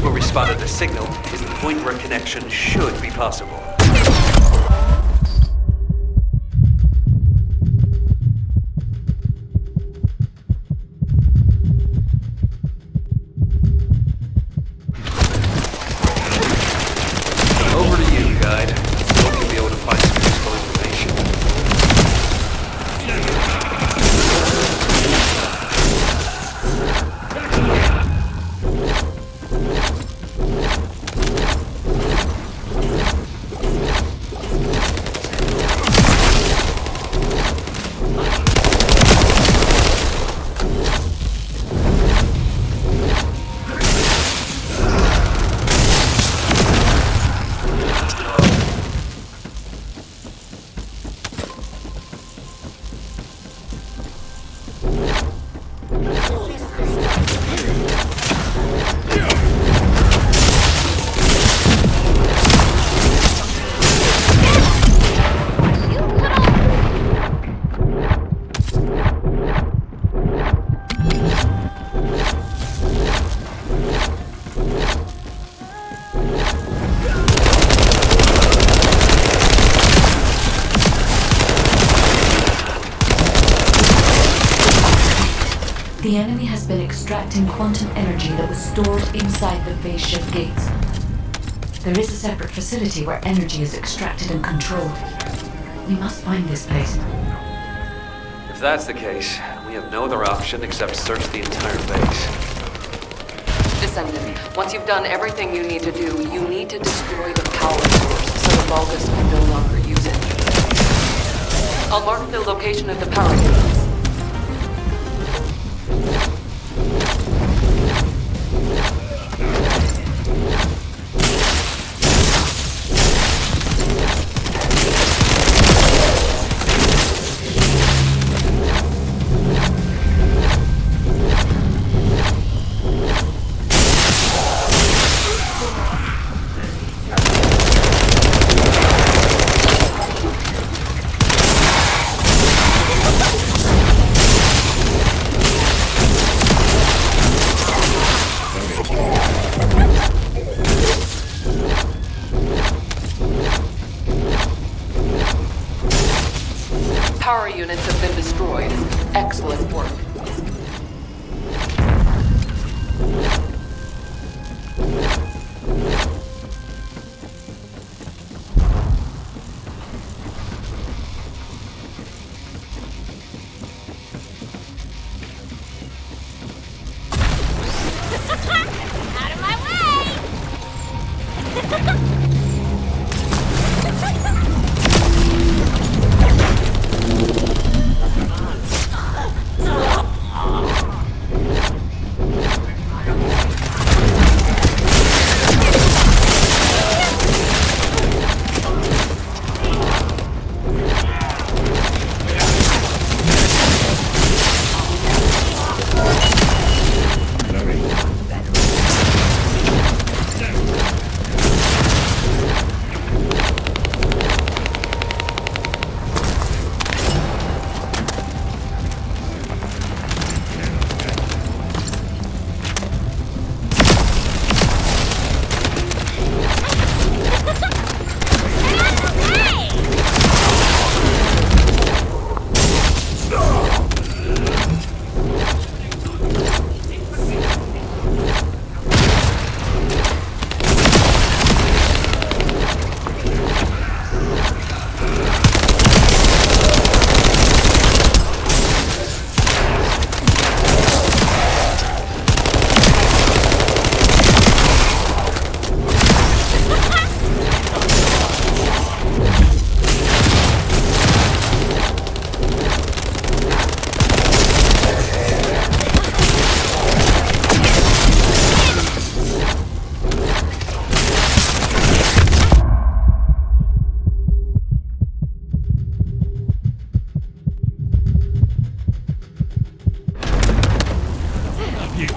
Where we spotted the signal is the point where connection should be possible. Over to you, guide. Hope you'll be able to find some useful information. The enemy has been extracting quantum energy that was stored inside the phase shift gates. There is a separate facility where energy is extracted and controlled. We must find this place. If that's the case, we have no other option except search the entire base. Descendant, once you've done everything you need to do, you need to destroy the power source so the Vulgus can no longer use it. I'll mark the location of the power units.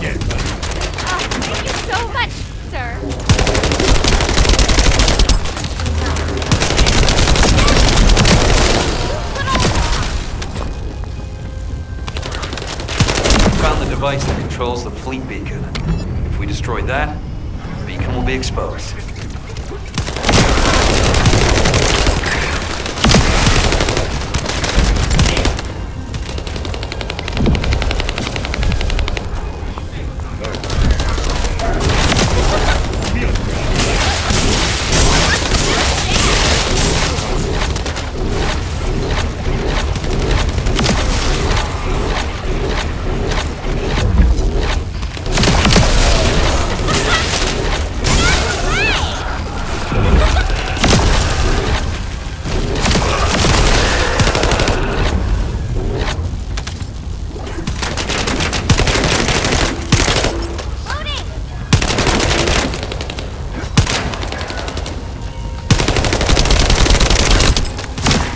again. Thank you so much, sir. Found the device that controls the fleet beacon. If we destroy that, the beacon will be exposed.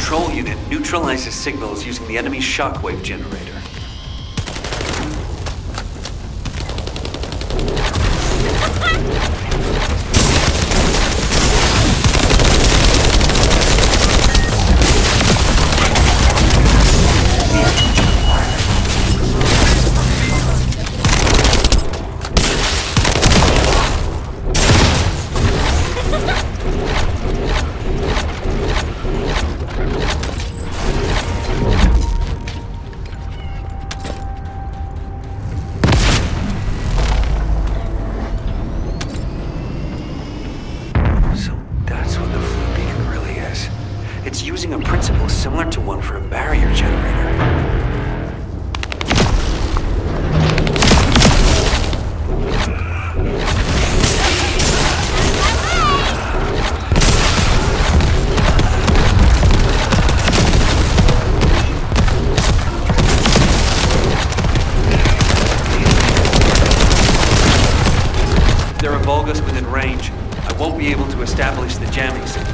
Control unit neutralizes signals using the enemy's shockwave generator. It's using a principle similar to one for a barrier generator. There are Vulgus within range. I won't be able to establish the jamming signal.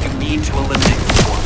You need to eliminate the swarm.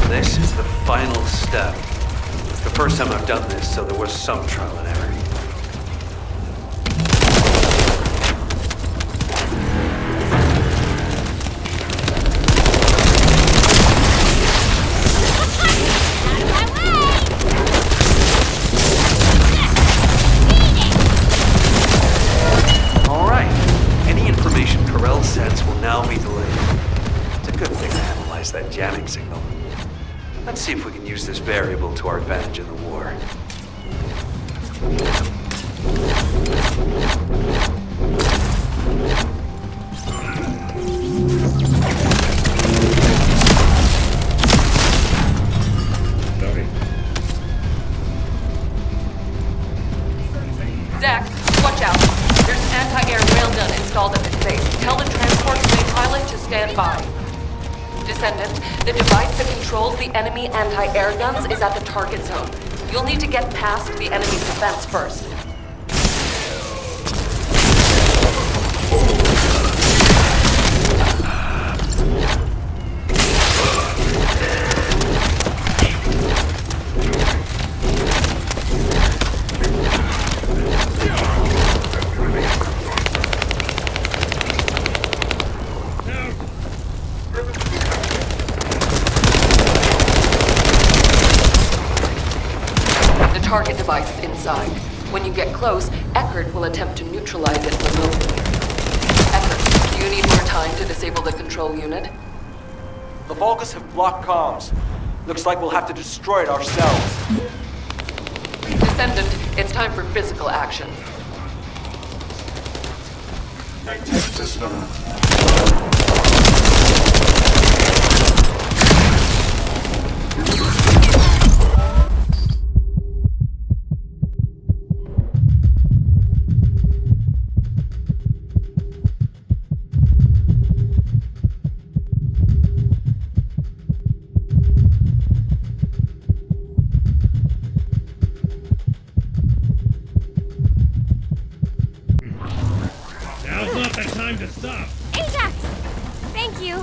This is the final step. It's the first time I've done this, so there was some trial and error. All right. Any information Corell sends will now be delayed. It's a good thing I analyzed that jamming signal. Let's see if we can use this variable to our advantage in the war. Zach, watch out. There's an anti-air railgun installed at this base. Tell the transport plane pilot to stand by. Descendant, the device that controls the enemy anti-air guns is at the target zone. You'll need to get past the enemy's defense first. side. When you get close, Eckert will attempt to neutralize it remotely. Eckert, do you need more time to disable the control unit? The Vulgus have blocked comms. Looks like we'll have to destroy it ourselves. Descendant, it's time for physical action. Now's not the time to stop. Ajax! Thank you.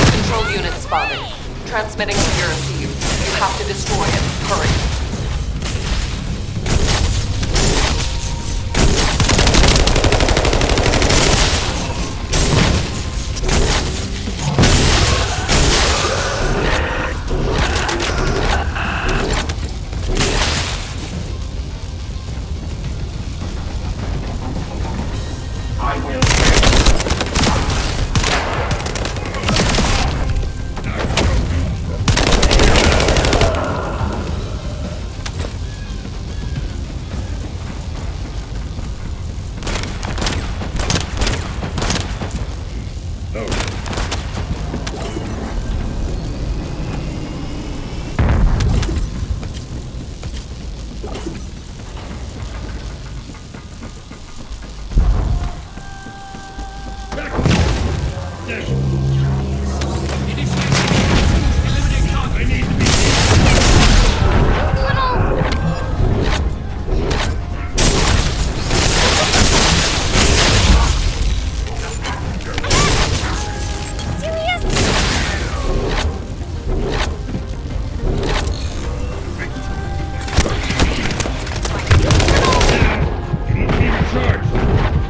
Control unit spotted. Transmitting to your receive. You have to destroy it. Hurry.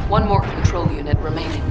One more control unit remaining.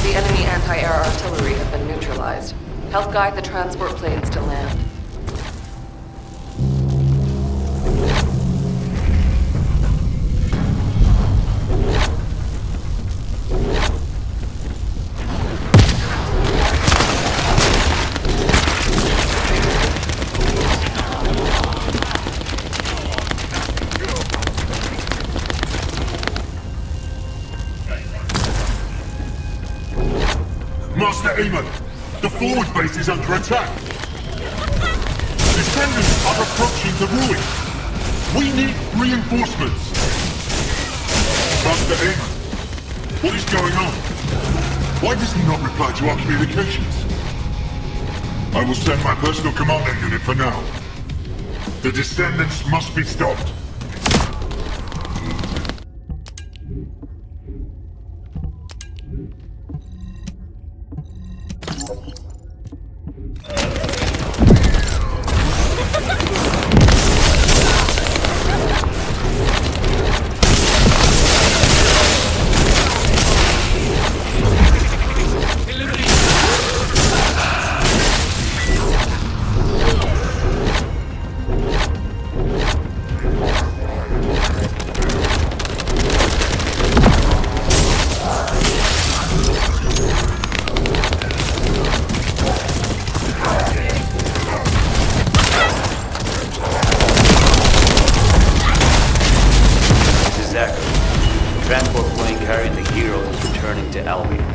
The enemy anti-air artillery have been neutralized. Help guide the transport planes to land. Master Eamon, the forward base is under attack. Descendants are approaching the ruins. We need reinforcements. Master Eamon, what is going on? Why does he not reply to our communications? I will send my personal commando unit for now. The Descendants must be stopped. transport plane carrying the heroes is returning to Albion.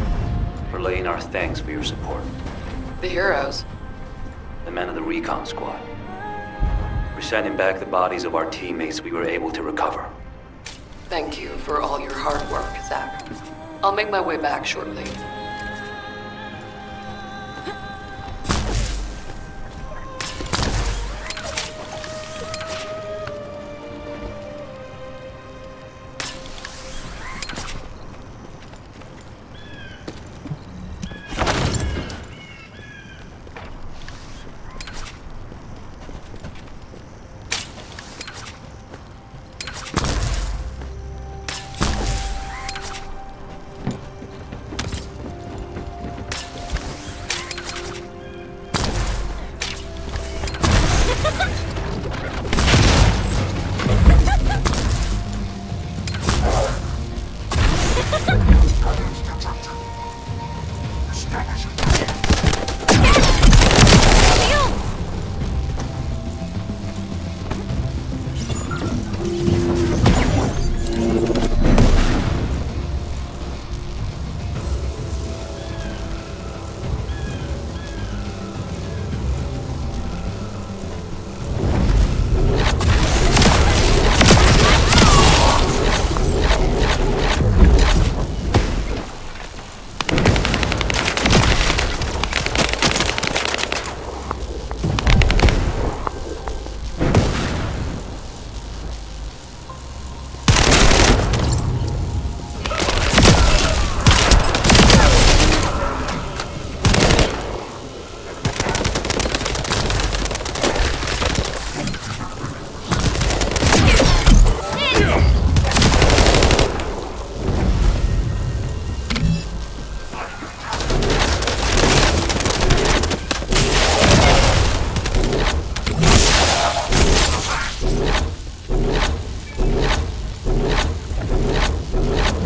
Relaying our thanks for your support. The heroes? The men of the recon squad. We're sending back the bodies of our teammates we were able to recover. Thank you for all your hard work, Zach. I'll make my way back shortly.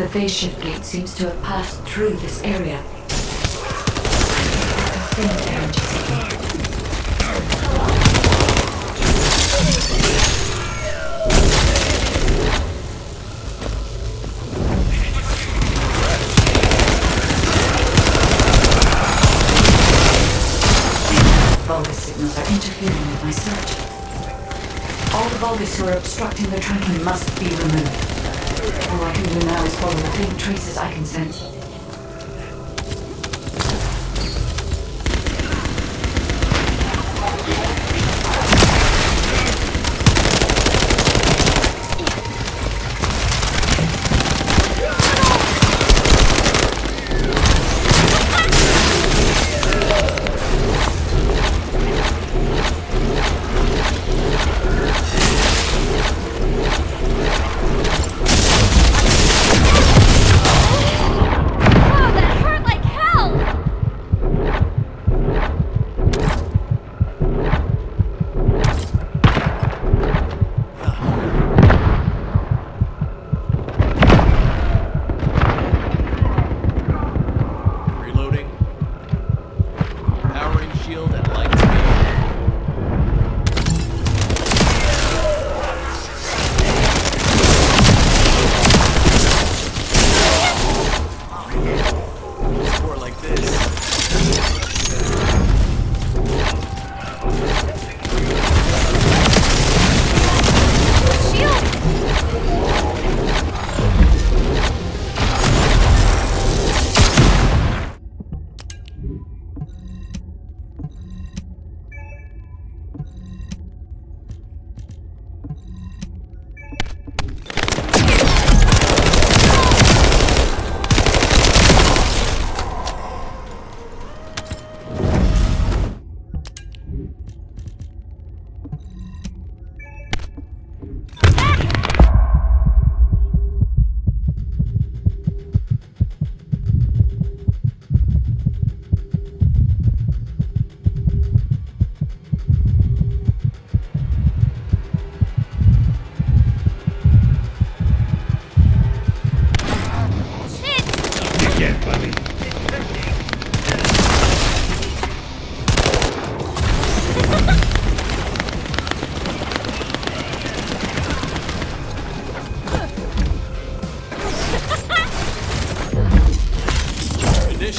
The phase shift gate seems to have passed through this area. Thin energy. Vulgus signals are interfering with my search. All the Vulgus who are obstructing the tracking must be removed. All I can do now is follow the faint traces I can sense.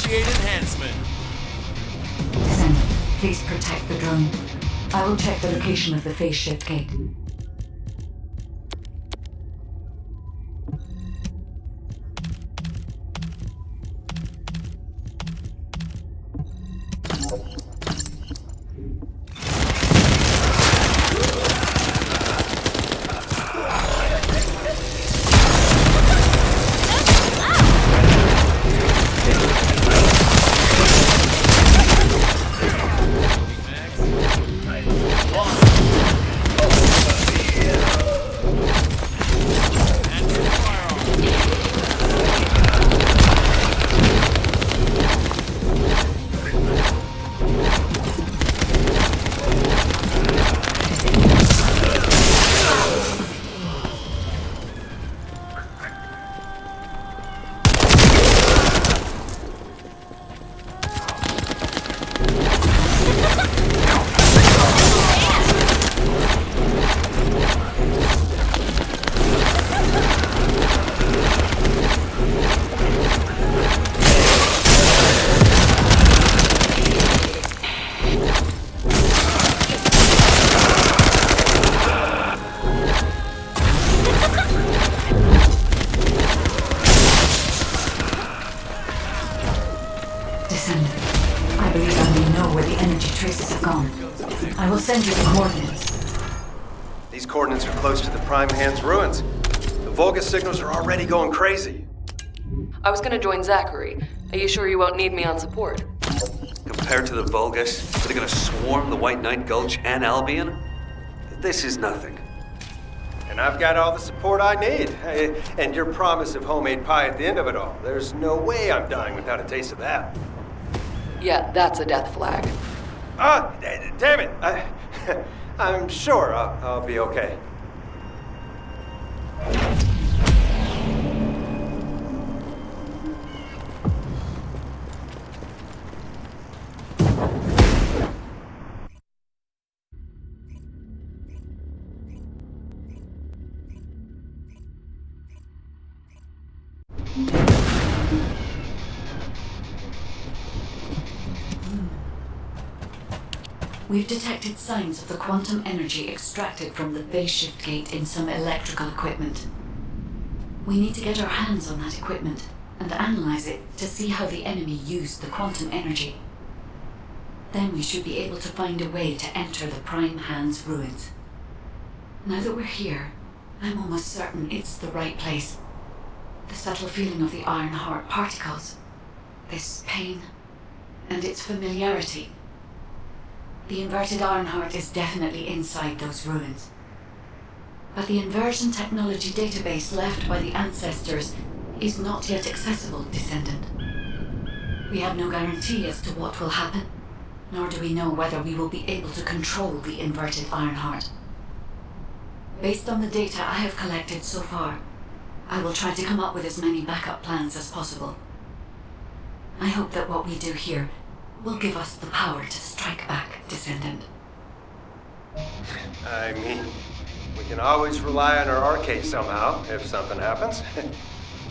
Initiate enhancement. Descendant, please protect the drone. I will check the location of the phase shift gate. I believe I may know where the energy traces have gone. I will send you the coordinates. These coordinates are close to the Prime Hand's ruins. The Volga signals are already going crazy. I was gonna join Zachary. Are you sure you won't need me on support? Compared to the Vulgus, are they gonna swarm the White Knight Gulch and Albion? This is nothing. And I've got all the support I need. And your promise of homemade pie at the end of it all. There's no way I'm dying without a taste of that. Yeah, that's a death flag. Damn it! I'm sure I'll be okay. We've detected signs of the quantum energy extracted from the phase shift gate in some electrical equipment. We need to get our hands on that equipment and analyze it to see how the enemy used the quantum energy. Then we should be able to find a way to enter the Prime Hand's ruins. Now that we're here, I'm almost certain it's the right place. The subtle feeling of the Iron Heart particles, this pain, and its familiarity. The inverted Ironheart is definitely inside those ruins. But the inversion technology database left by the ancestors is not yet accessible, Descendant. We have no guarantee as to what will happen, nor do we know whether we will be able to control the inverted Ironheart. Based on the data I have collected so far, I will try to come up with as many backup plans as possible. I hope that what we do here will give us the power to strike back, Descendant. I mean, we can always rely on our arcade somehow, if something happens.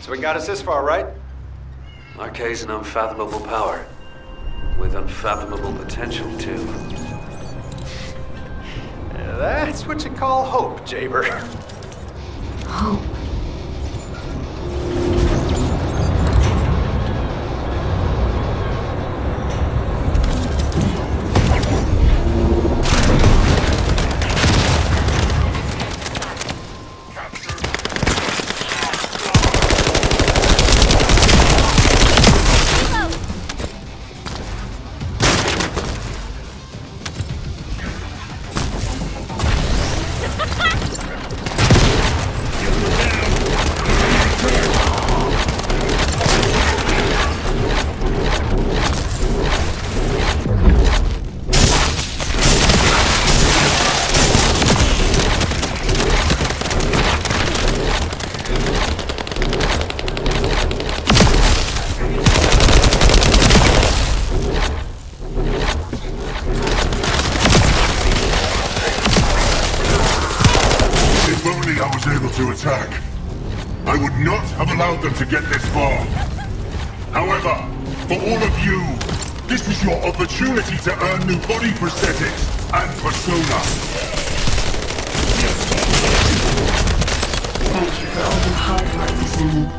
So we got us this far, right? Arcade's an unfathomable power, with unfathomable potential, too. Yeah, that's what you call hope, Jaber. Hope. To attack. I would not have allowed them to get this far. However, For all of you, this is your opportunity to earn new body prosthetics and persona. Thank you for all your hard work, Descendant.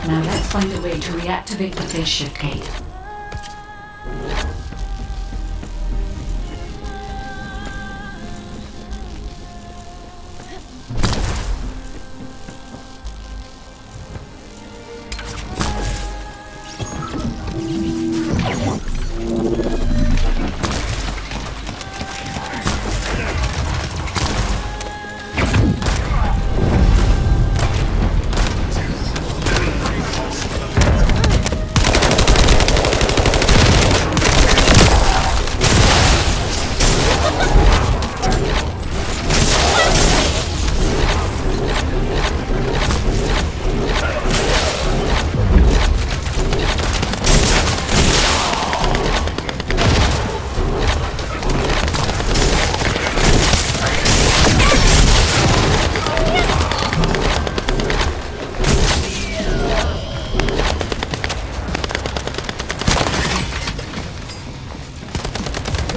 Now let's find a way to reactivate the phase shift gate.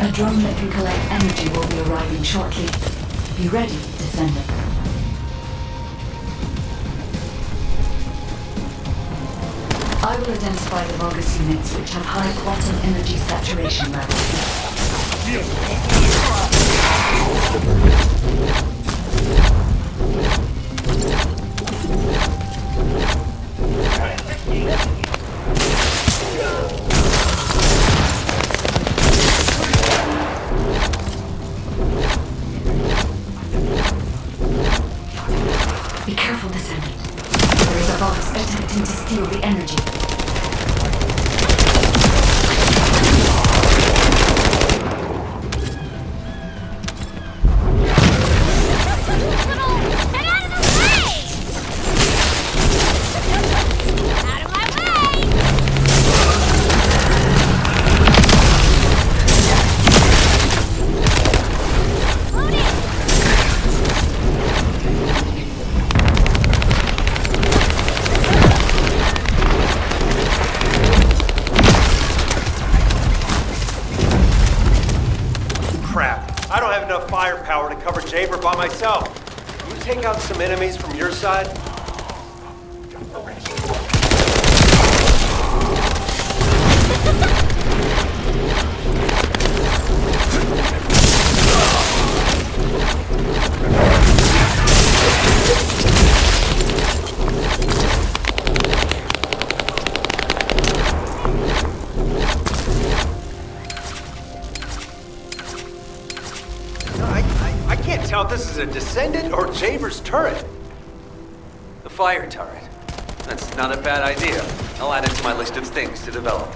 A drone that can collect energy will be arriving shortly. Be ready, Descendant. I will identify the Vulgus units which have high quantum energy saturation Be careful, Descendant. There is a Vulgus attempting to steal the energy. I don't have enough firepower to cover Jaber by myself. Can you take out some enemies from your side? I can't tell if this is a Descendant or Jaber's turret. The fire turret. That's not a bad idea. I'll add it to my list of things to develop.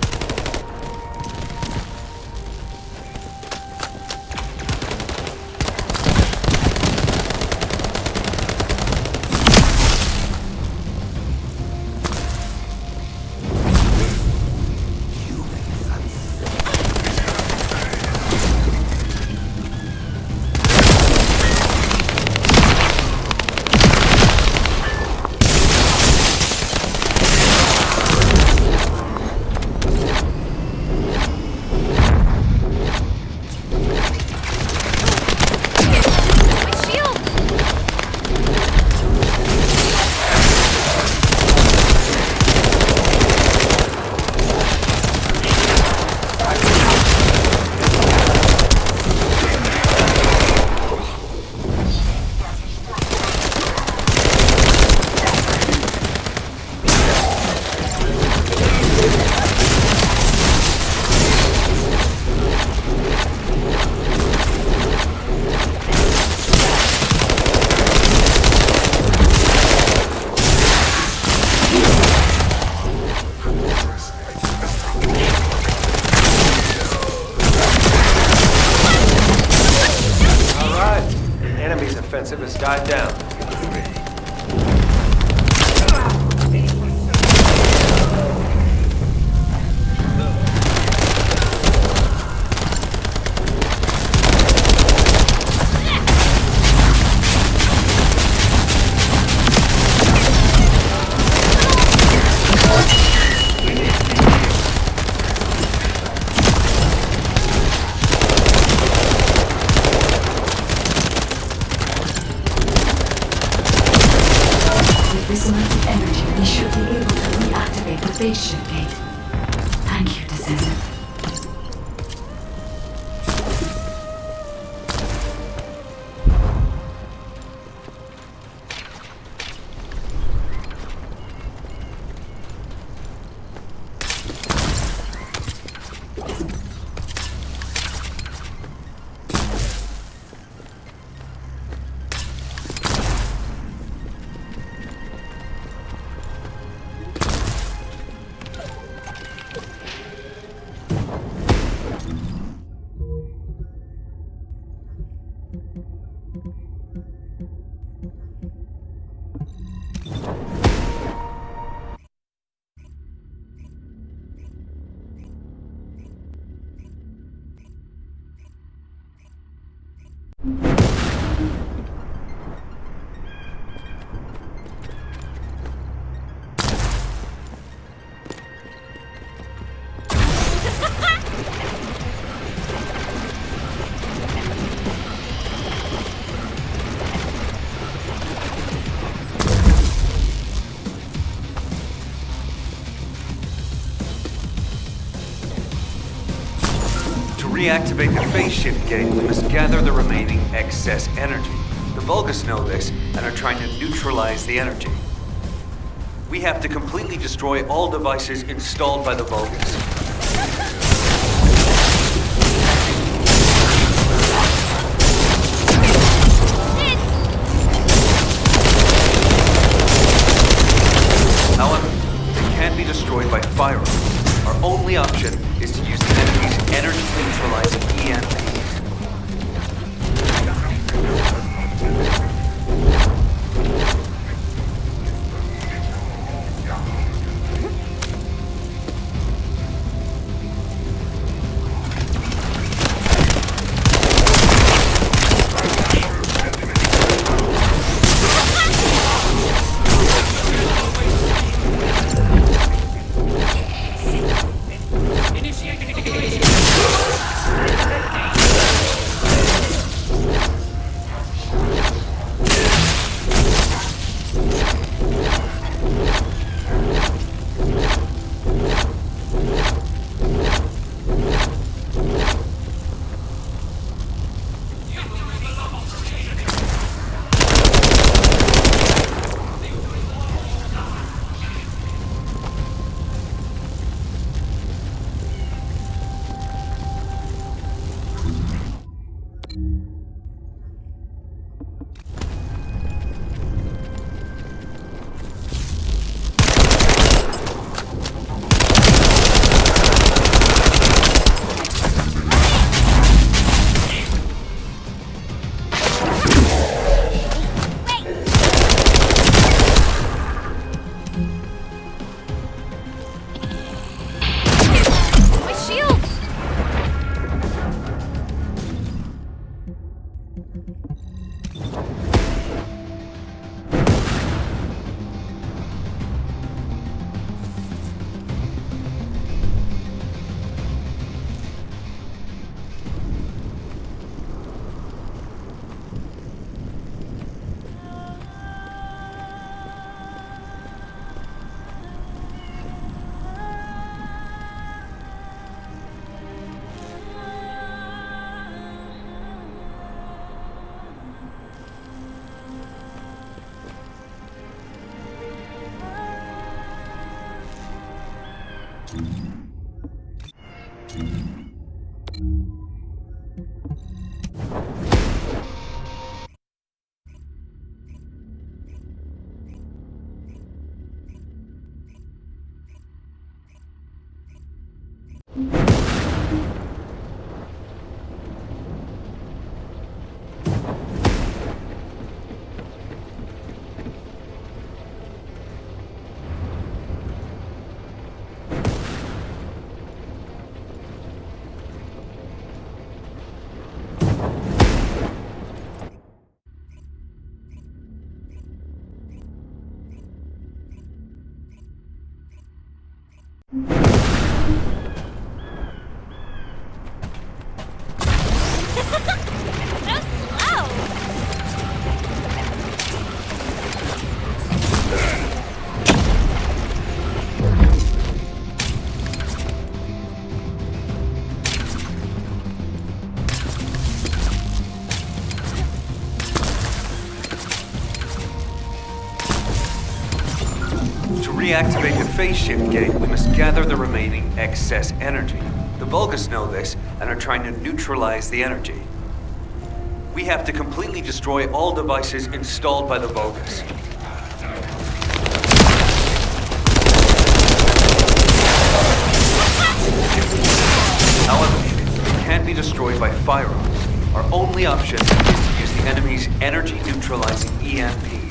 Offensive has died down. accumulated energy, we should be able to reactivate the phase shift gate. Thank you, Descendant. To reactivate the phase shift gate, we must gather the remaining excess energy. The Vulgus know this and are trying to neutralize the energy. We have to completely destroy all devices installed by the Vulgus. However, they can't be destroyed by firearms. Our only option is to use the enemy's energy-neutralizing EMPs. To reactivate the phase shift gate, we must gather the remaining excess energy. The Vulgus know this and are trying to neutralize the energy. We have to completely destroy all devices installed by the Vulgus. However, it can't be destroyed by firearms. Our only option is to use the enemy's energy-neutralizing EMPs.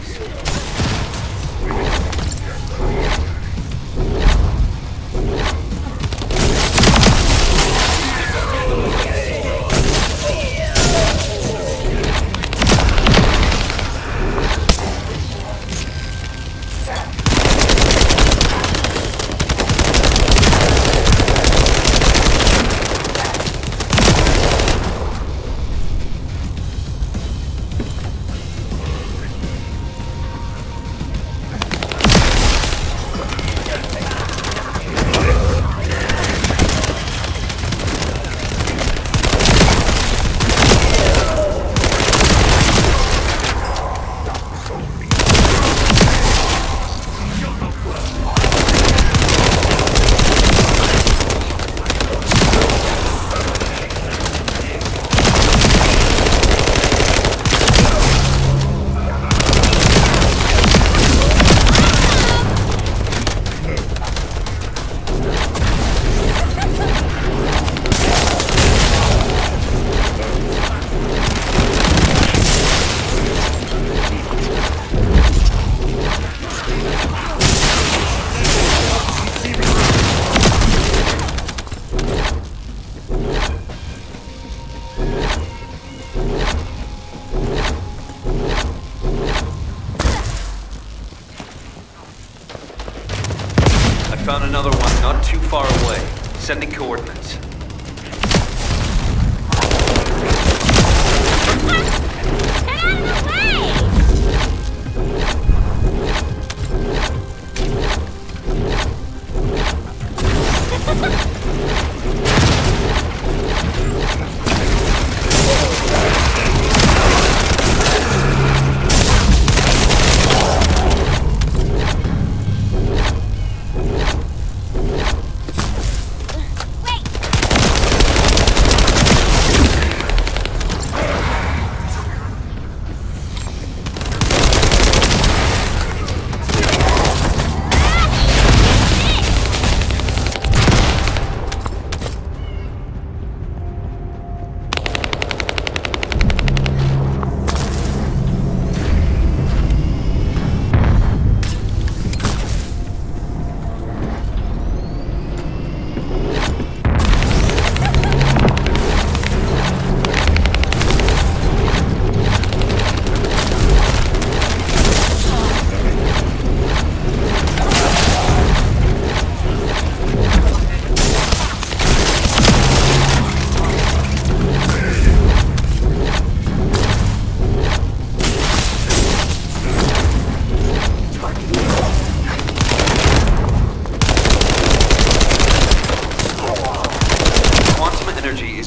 Found another one not too far away. Sending coordinates.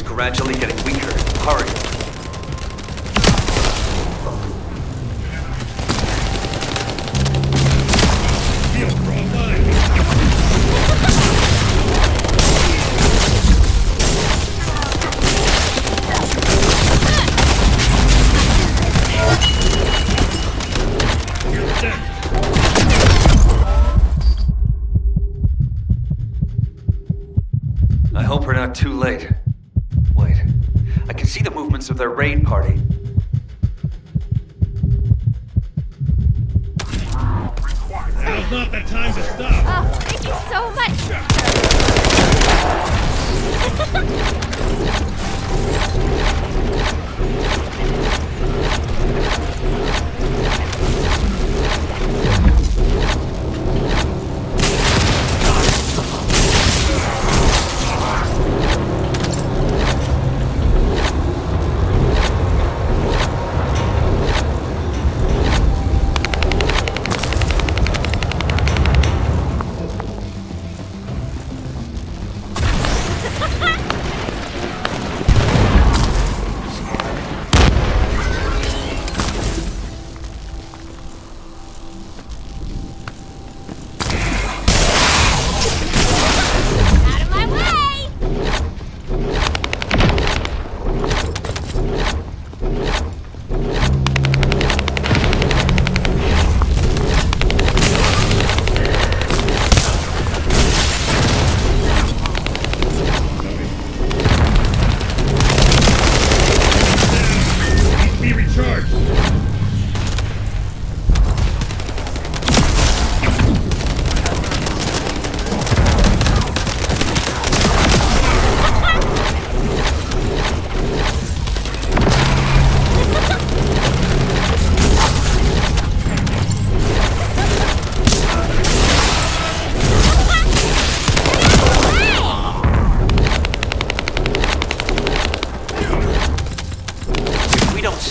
Gradually getting weaker. Hurry. I hope we're not too late. Wait, I can see the movements of their raid party. Now's not the time to stop! Oh, thank you so much!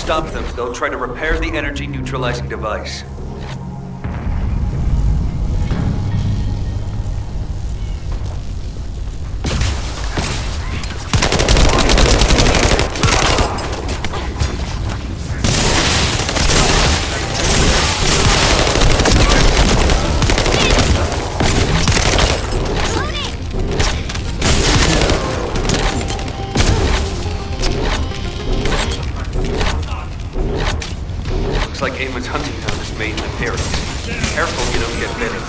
stop them, they'll try to repair the energy neutralizing device. Looks like Eamon's hunting ground has made an appearance. Careful you don't get bitten.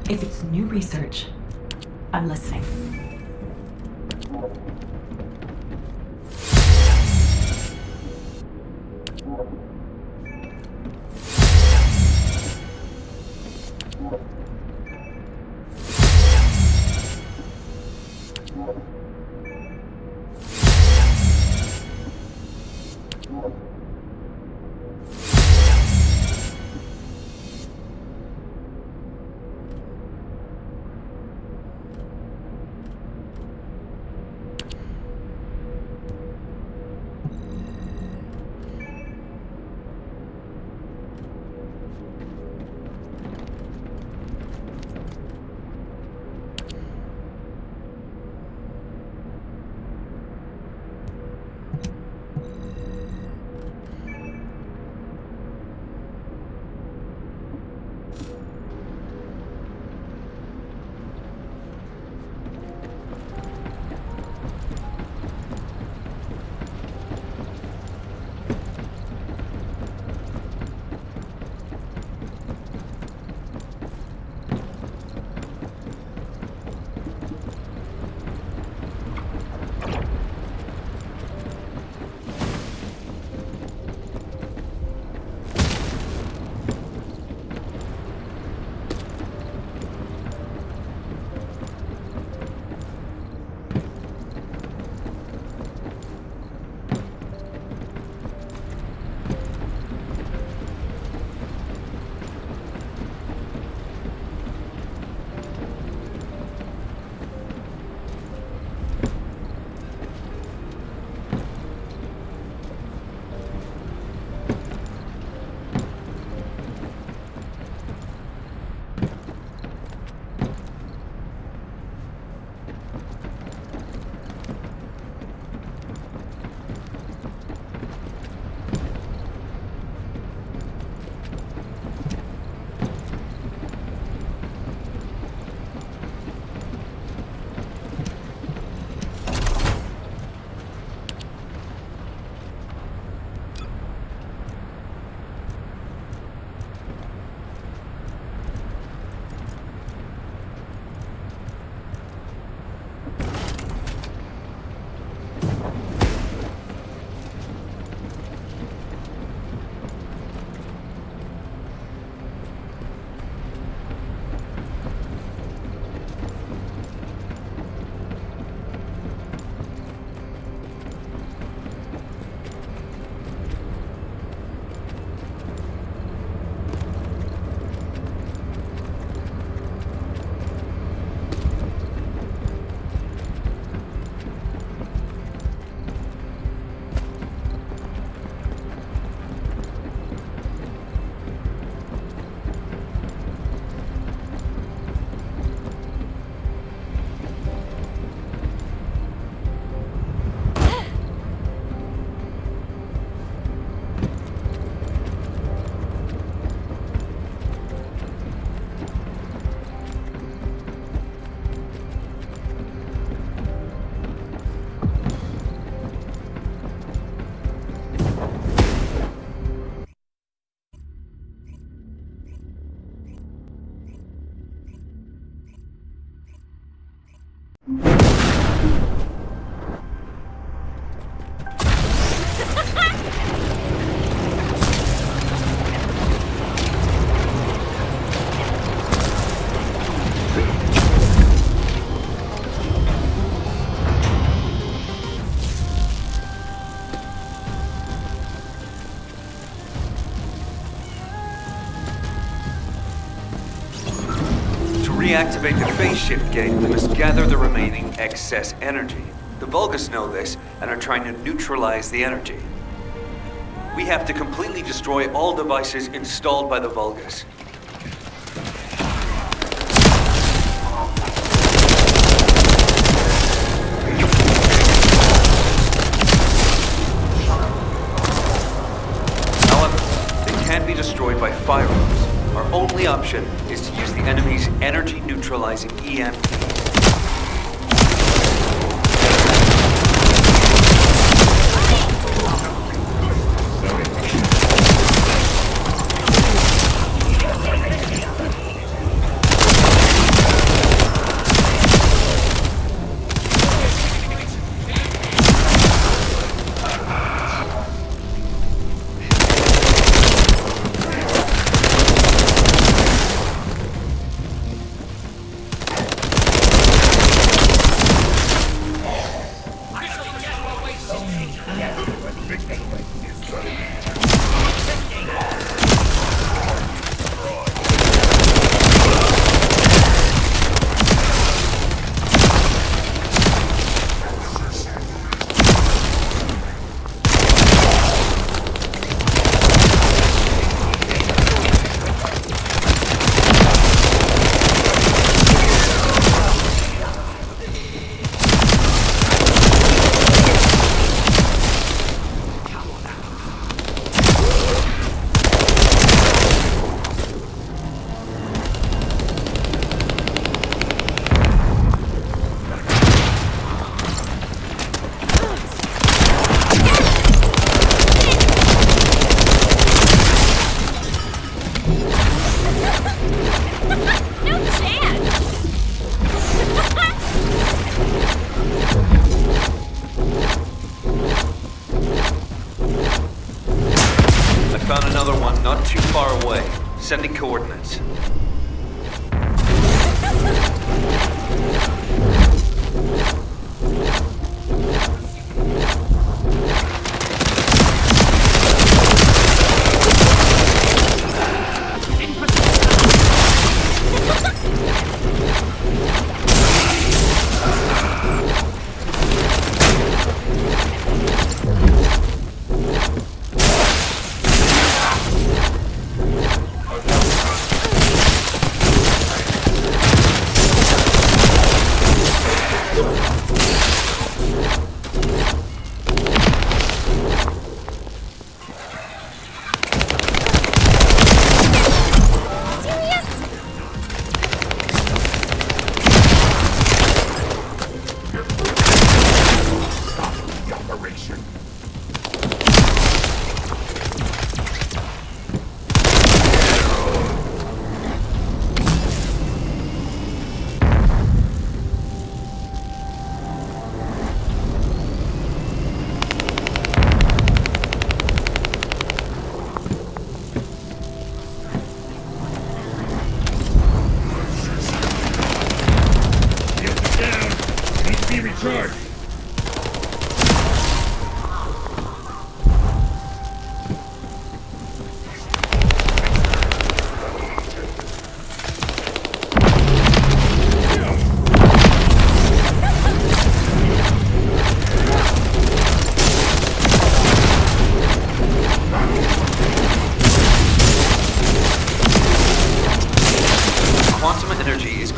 If it's new research, I'm listening. reactivate the phase shift gate, we must gather the remaining excess energy. The Vulgus know this and are trying to neutralize the energy. We have to completely destroy all devices installed by the Vulgus. However, they can't be destroyed by firearms. Our only option is to use the enemy's energy-neutralizing EMP. Found another one not too far away. Sending coordinates.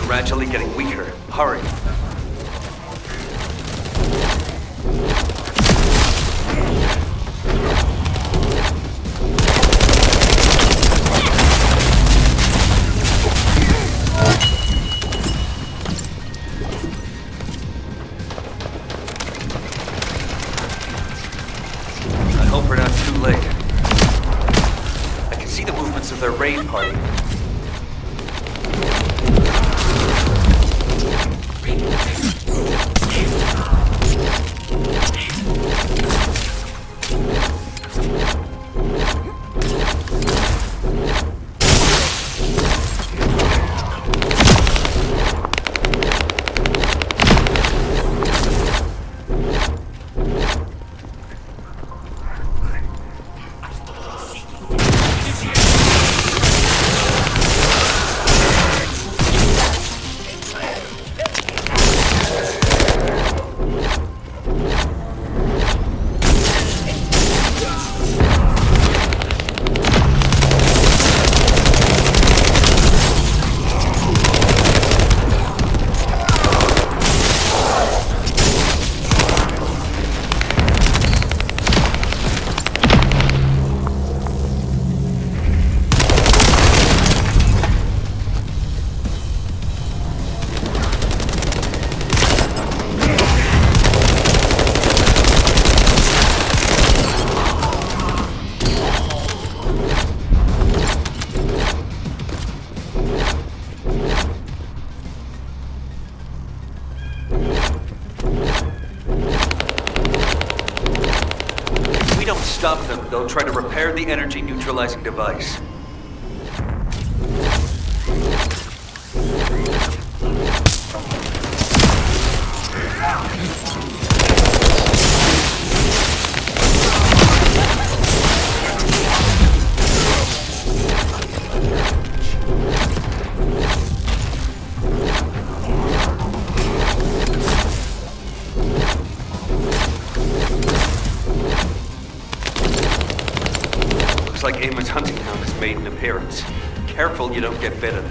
Gradually getting weaker. Hurry. I hope we're not too late. I can see the movements of their raid party. stop them, they'll try to repair the energy neutralizing device. Looks like Eamon's hunting hound has made an appearance. Careful you don't get bitten.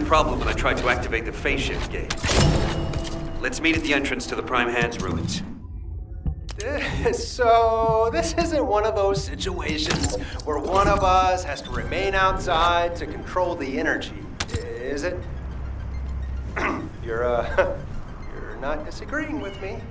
Problem when I tried to activate the phase shift gate. Let's meet at the entrance to the Prime Hands ruins. So, this isn't one of those situations where one of us has to remain outside to control the energy, is it? You're not disagreeing with me.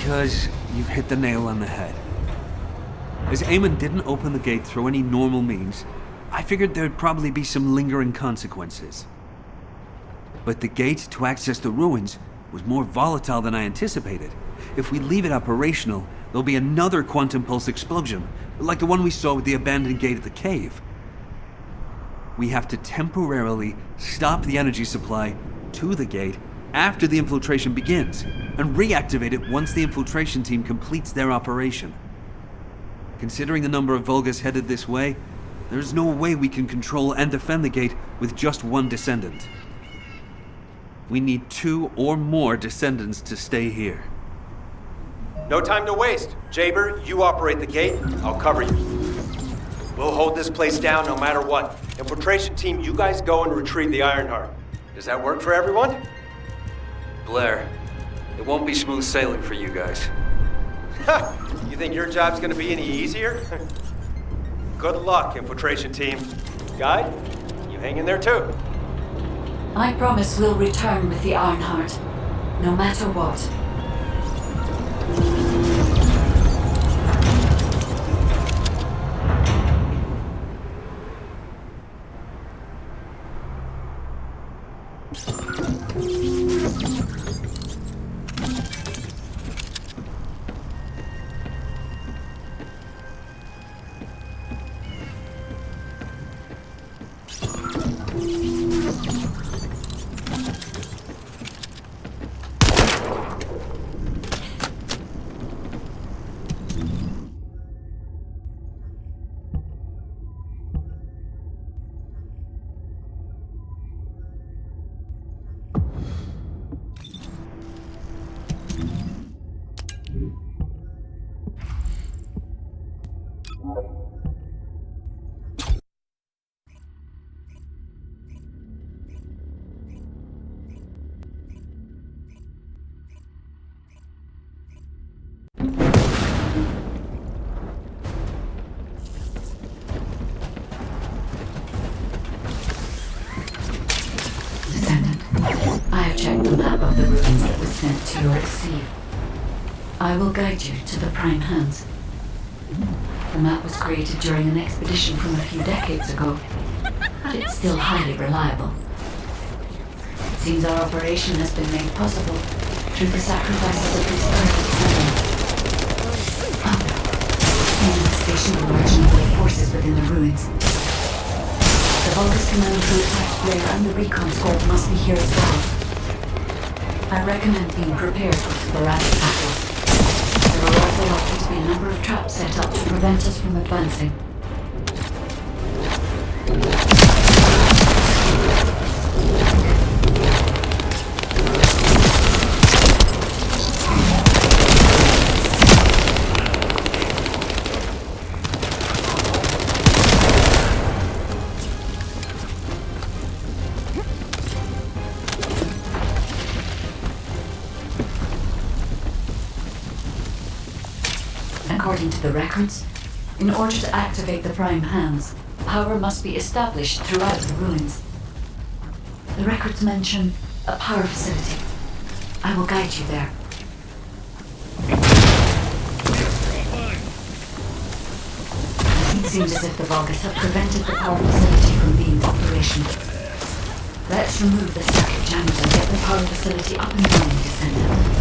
Because you've hit the nail on the head. As Eamon didn't open the gate through any normal means, I figured there'd probably be some lingering consequences. But the gate to access the ruins was more volatile than I anticipated. If we leave it operational, there'll be another quantum pulse explosion, like the one we saw with the abandoned gate at the cave. We have to temporarily stop the energy supply to the gate after the infiltration begins, and reactivate it once the infiltration team completes their operation. Considering the number of Vulgus headed this way, there's no way we can control and defend the gate with just one Descendant. We need 2 or more Descendants to stay here. No time to waste. Jaber, you operate the gate. I'll cover you. We'll hold this place down no matter what. Infiltration team, you guys go and retrieve the Ironheart. Does that work for everyone? Blair, it won't be smooth sailing for you guys. Ha! You think your job's gonna be any easier? Good luck, infiltration team. Guide, you hang in there too. I promise we'll return with the Ironheart, no matter what. Check the map of the ruins that was sent to your receive. I will guide you to the prime hands. The map was created during an expedition from a few decades ago, but it's still highly reliable. It seems our operation has been made possible through the sacrifices of these early descendants. They stationed the mercenary forces within the ruins. The Vulgus command who attacked Blair and the recon squad must be here as well. I recommend being prepared for sporadic battles. There are also likely to be a number of traps set up to prevent us from advancing. According to the records, in order to activate the prime hands, power must be established throughout the ruins. The records mention a power facility. I will guide you there. It seems as if the Vulgus have prevented the power facility from being operational. Let's remove the circuit jams and get the power facility up and running, Descendant.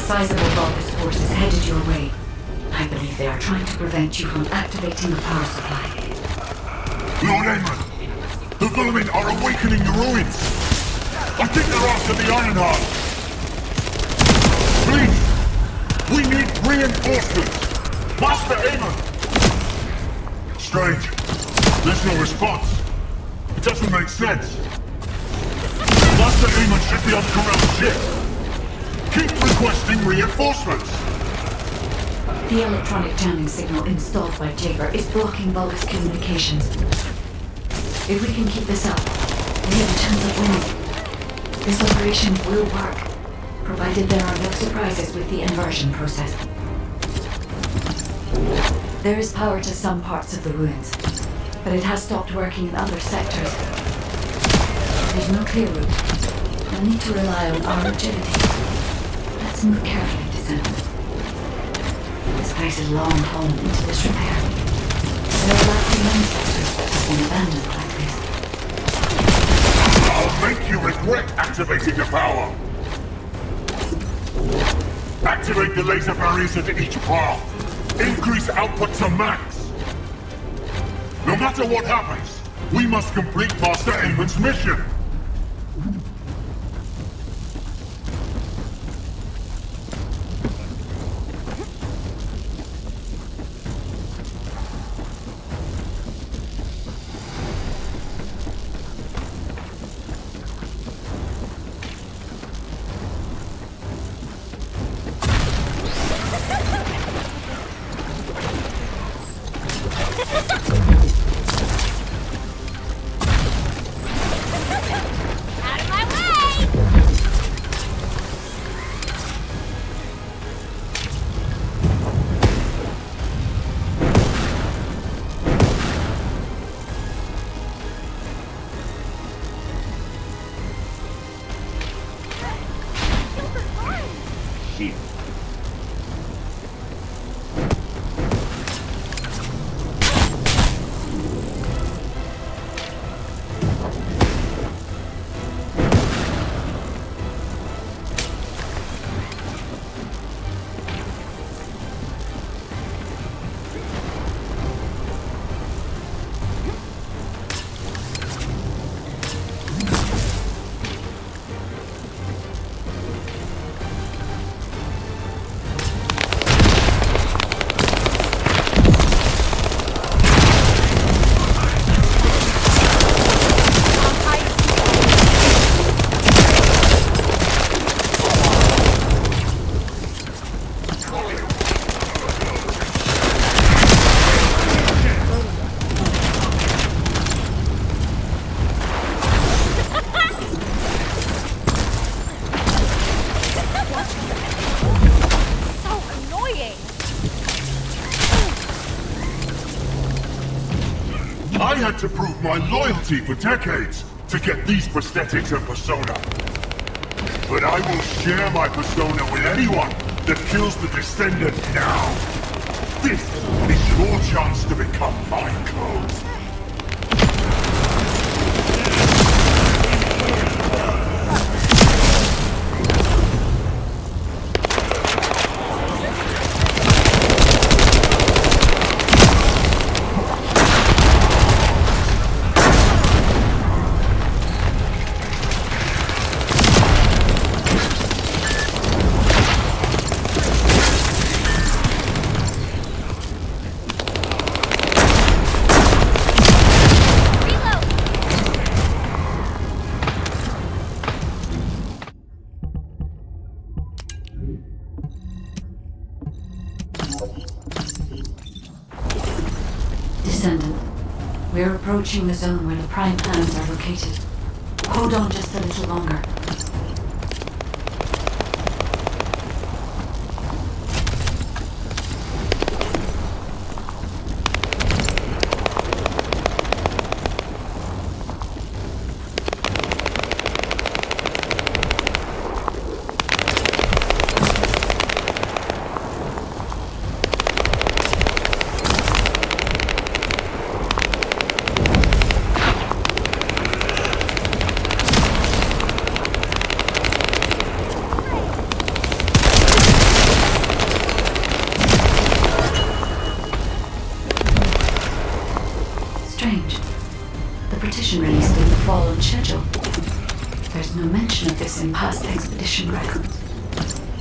Sizable Vulgus forces headed your way. I believe they are trying to prevent you from activating the power supply. Lord Eamon, The vermin are awakening the ruins! I think they're after the Iron Heart! Please! We need reinforcements! Master Aemon! Strange. There's no response. It doesn't make sense. Master Aemon should be on Corell's ship. Keep requesting reinforcements! The electronic jamming signal installed by Jaeger is blocking Vulgus communications. If we can keep this up, we have a chance of winning. This operation will work, provided there are no surprises with the inversion process. There is power to some parts of the ruins, but it has stopped working in other sectors. There's no clear route. We'll need to rely on our agility. Let's move carefully, Descendant. This place is long fallen into disrepair. There are likely many sectors that have been abandoned like this. I'll make you regret activating the power! Activate the laser barriers at each path! Increase output to max! No matter what happens, we must complete Master Aemon's mission! I had to prove my loyalty for decades to get these prosthetics and persona. But I will share my persona with anyone that kills the Descendant now. This is your chance to become my clone. Descendant, we're approaching the zone where the prime plans are located. Hold on just a little longer. Strange. The partition release didn't fall on schedule. There's no mention of this in past expedition records.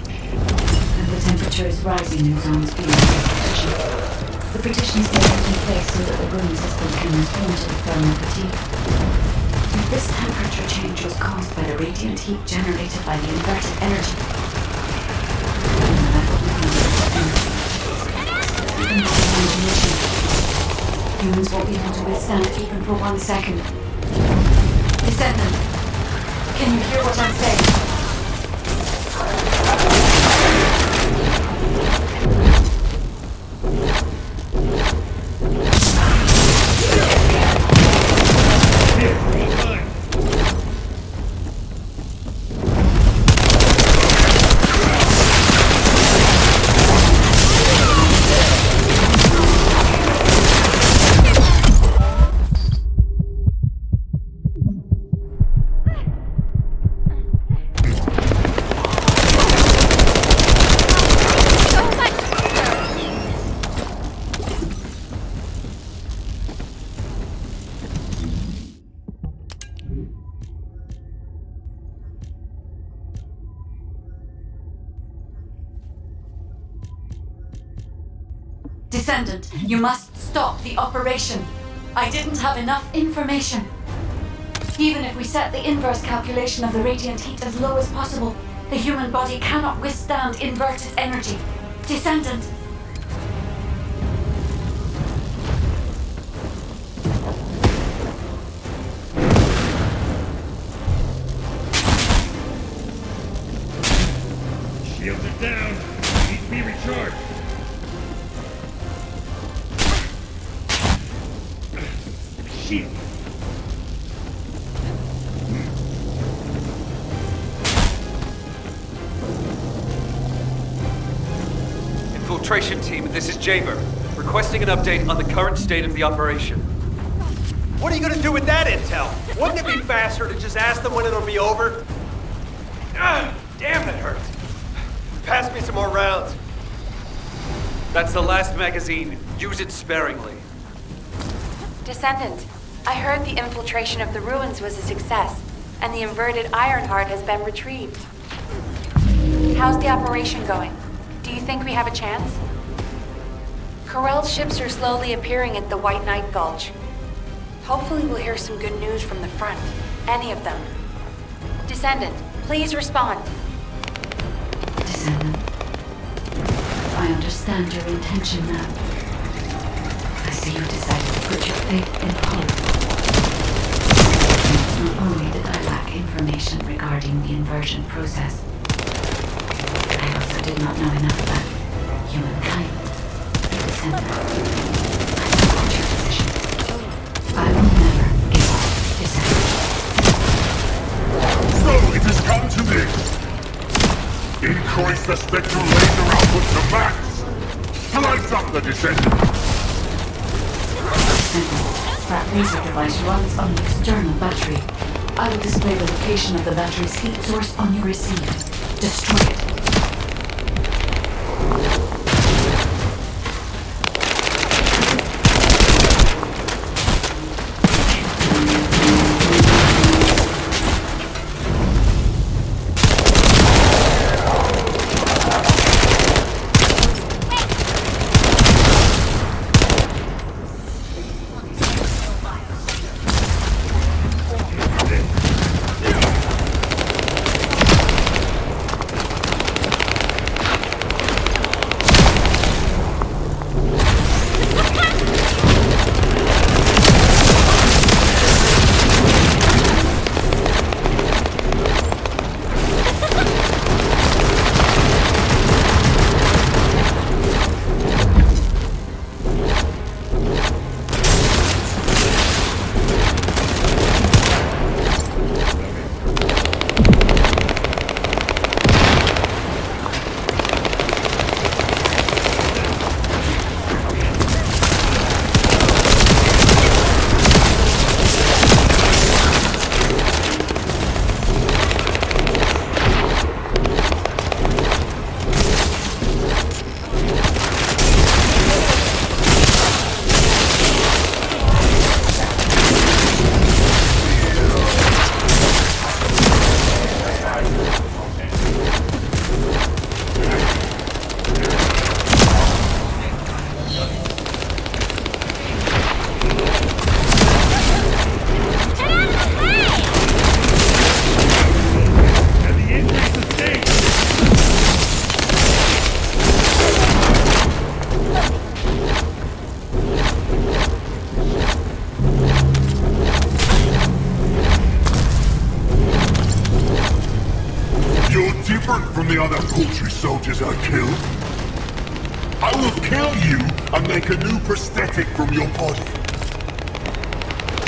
And the temperature is rising in zones beyond expedition. The partitions are taking place so that the room system can respond to the thermal fatigue. If this temperature change was caused by the radiant heat generated by the inverted energy, humans won't be able to withstand it even for 1 second. Descendant, can you hear what I'm saying? Descendant, you must stop the operation. I didn't have enough information. Even if we set the inverse calculation of the radiant heat as low as possible, the human body cannot withstand inverted energy. Descendant. Shields are down. Need to be recharged. Shield. Infiltration team, this is Jaber. Requesting an update on the current state of the operation. What are you gonna do with that intel? Wouldn't it be faster to just ask them when it'll be over? Ah, damn, that hurts. Pass me some more rounds. That's the last magazine. Use it sparingly. Descendant, I heard the infiltration of the ruins was a success, and the inverted iron heart has been retrieved. How's the operation going? Do you think we have a chance? Corell's ships are slowly appearing at the White Knight Gulch. Hopefully we'll hear some good news from the front. Any of them. Descendant, please respond. Descendant, I understand your intention now. I see you've decided to put your faith in power. Not only did I lack information regarding the inversion process, I also did not know enough about humankind. Descendant, I support your decision. I will never give up, Descendant. So it has come to this. Increase the spectral laser output to max. Slice up the Descendant. That laser device runs on an external battery. I will display the location of the battery's heat source on your receiver. Destroy it. military soldiers I killed. I will kill you and make a new prosthetic from your body.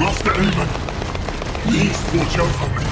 Master Aemon, please watch over me.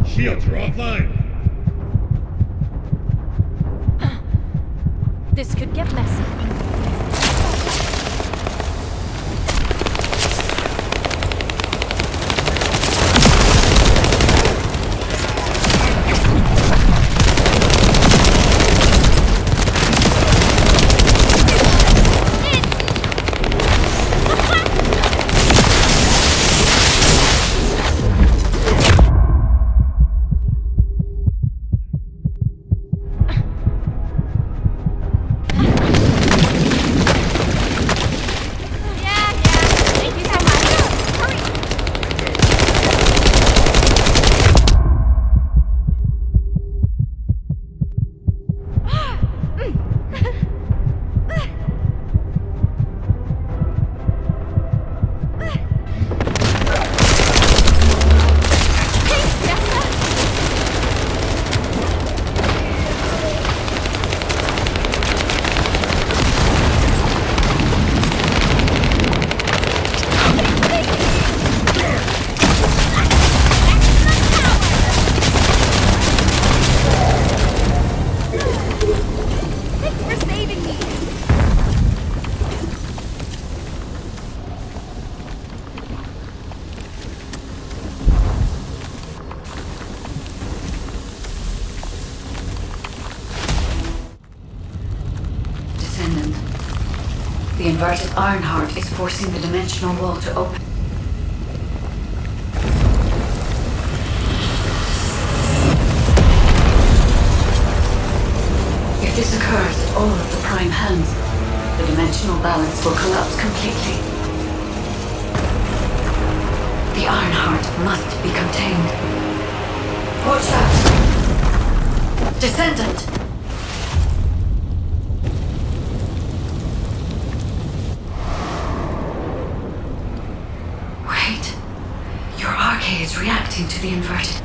Shields are offline. This could get messy. Descendant. The inverted Ironheart is forcing the dimensional wall to open. If this occurs at all of the prime hands, the dimensional balance will collapse completely. The Ironheart must be contained. Watch out! Descendant! Wait. Your arcade is reacting to the inverted.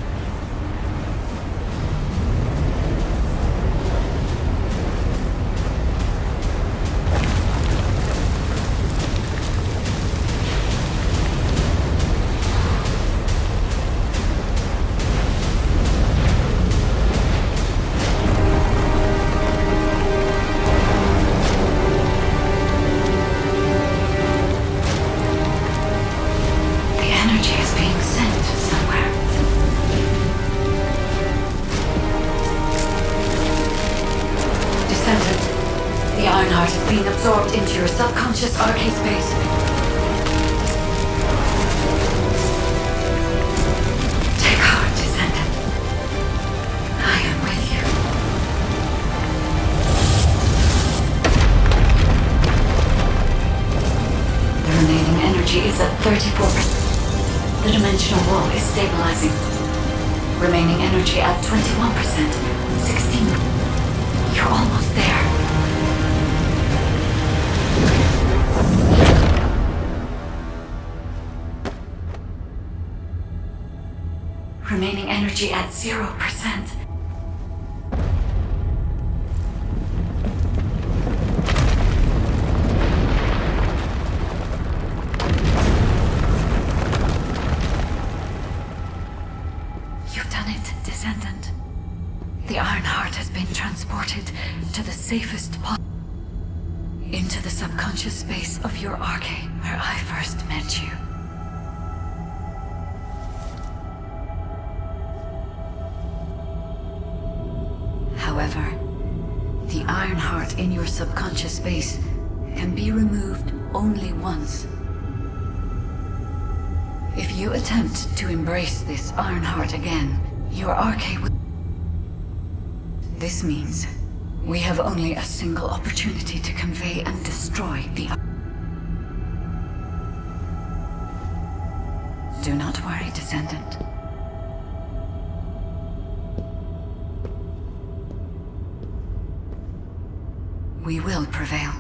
The energy is being sent somewhere. Ironheart is being absorbed into your subconscious arcade space. Take heart, Descendant. I am with you. The remaining energy is at 34%. The dimensional wall is stabilizing. Remaining energy at 21%. 16. You're almost there. Remaining energy at 0%. You've done it, Descendant. The Ironheart has been transported to the safest pot into the subconscious space of your arcade where I first met you. However, the Ironheart in your subconscious space can be removed only once. If you attempt to embrace this Ironheart again, your arcade will... This means we have only a single opportunity to convey and destroy the... Do not worry, Descendant. We will prevail.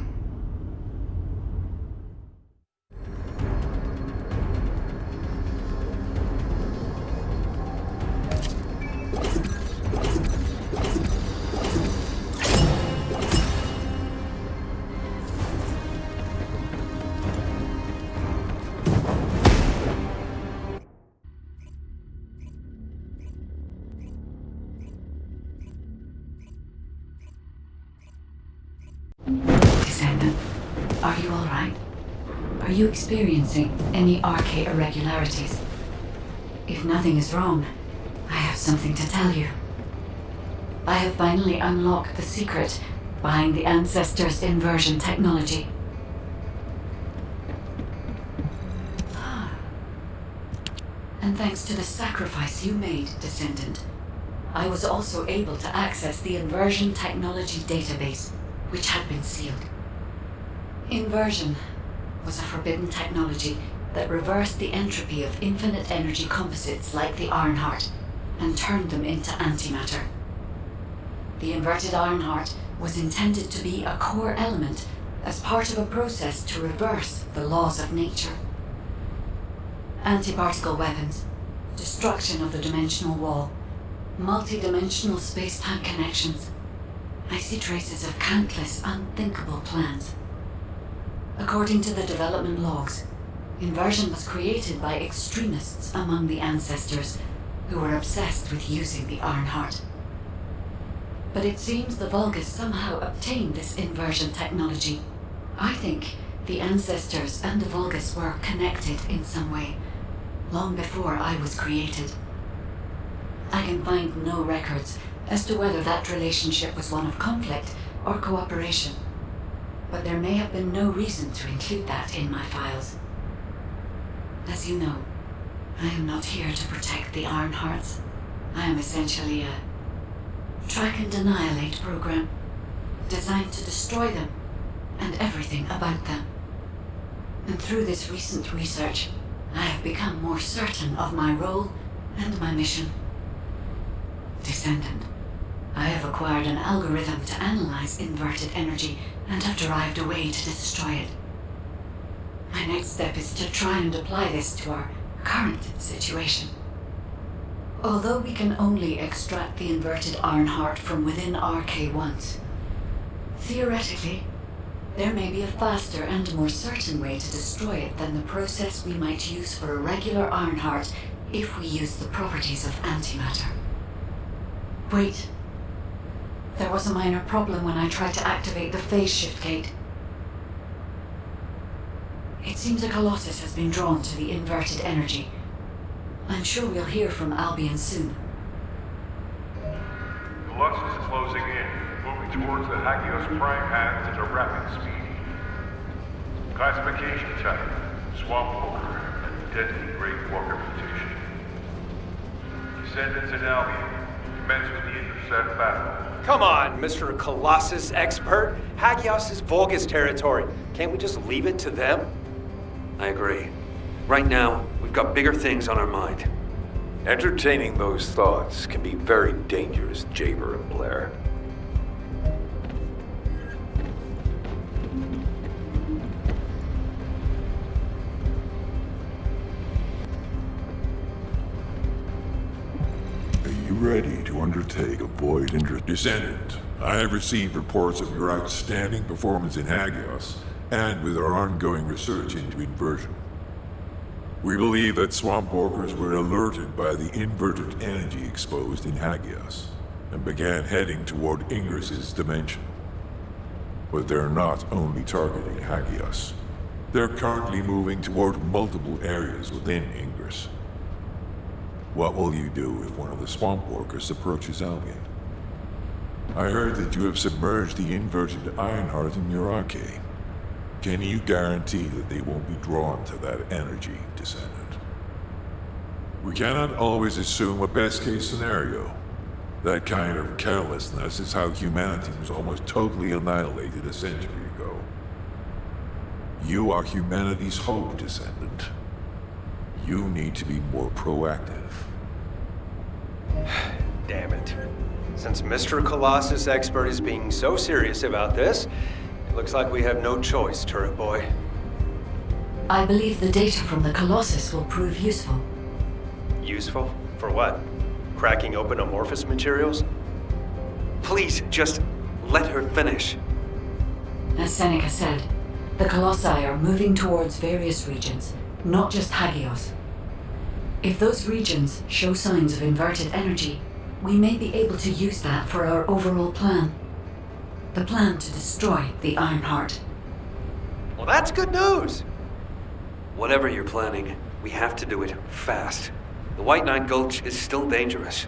Descendant, are you all right? Are you experiencing any arcade irregularities? If nothing is wrong, I have something to tell you. I have finally unlocked the secret behind the Ancestors' inversion technology. And thanks to the sacrifice you made, Descendant, I was also able to access the inversion technology database, which had been sealed. Inversion was a forbidden technology that reversed the entropy of infinite energy composites like the Ironheart and turned them into antimatter. The inverted Ironheart was intended to be a core element as part of a process to reverse the laws of nature. Anti-particle weapons, destruction of the dimensional wall, multi-dimensional space-time connections. I see traces of countless unthinkable plans. According to the development logs, inversion was created by extremists among the Ancestors who were obsessed with using the Ironheart. But it seems the Vulgus somehow obtained this inversion technology. I think the Ancestors and the Vulgus were connected in some way, long before I was created. I can find no records as to whether that relationship was one of conflict or cooperation, but there may have been no reason to include that in my files. As you know, I am not here to protect the Ironhearts. I am essentially a track and annihilate program, designed to destroy them and everything about them. And through this recent research, I have become more certain of my role and my mission. Descendant, I have acquired an algorithm to analyze inverted energy and have derived a way to destroy it. My next step is to try and apply this to our current situation. Although we can only extract the inverted Ironheart from within RK once, theoretically, there may be a faster and more certain way to destroy it than the process we might use for a regular Ironheart if we use the properties of antimatter. Wait. There was a minor problem when I tried to activate the phase shift gate. It seems a Colossus has been drawn to the inverted energy. I'm sure we'll hear from Albion soon. Colossus is closing in. moving towards the Hagios prime hands at a rapid speed. Classification type, swamp walker, deadly great walker mutation. Descendants in Albion, commence with the intercept battle. Come on, Mr. Colossus expert. Hagios is Volgus territory. Can't we just leave it to them? I agree. Right now, we've got bigger things on our mind. Entertaining those thoughts can be very dangerous, Jaber and Blair. Are you ready to undertake a void Descendant? I have received reports of your outstanding performance in Hagios, and with our ongoing research into inversion. We believe that swamp walkers were alerted by the inverted energy exposed in Hagios, and began heading toward Ingris's dimension. But they're not only targeting Hagios. They're currently moving toward multiple areas within Ingris. What will you do if one of the swamp walkers approaches Albion? I heard that you have submerged the inverted Ironheart in your arcade. Can you guarantee that they won't be drawn to that energy, Descendant? We cannot always assume a best-case scenario. That kind of carelessness is how humanity was almost totally annihilated a century ago. You are humanity's hope, Descendant. You need to be more proactive. Damn it. Since Mr. Colossus expert is being so serious about this, it looks like we have no choice, Turret Boy. I believe the data from the Colossus will prove useful. Useful? For what? Cracking open amorphous materials? Please, just let her finish. As Seneca said, the Colossi are moving towards various regions, not just Hagios. If those regions show signs of inverted energy, we may be able to use that for our overall plan. The plan to destroy the Ironheart. Well, that's good news! Whatever you're planning, we have to do it fast. The White Knight Gulch is still dangerous.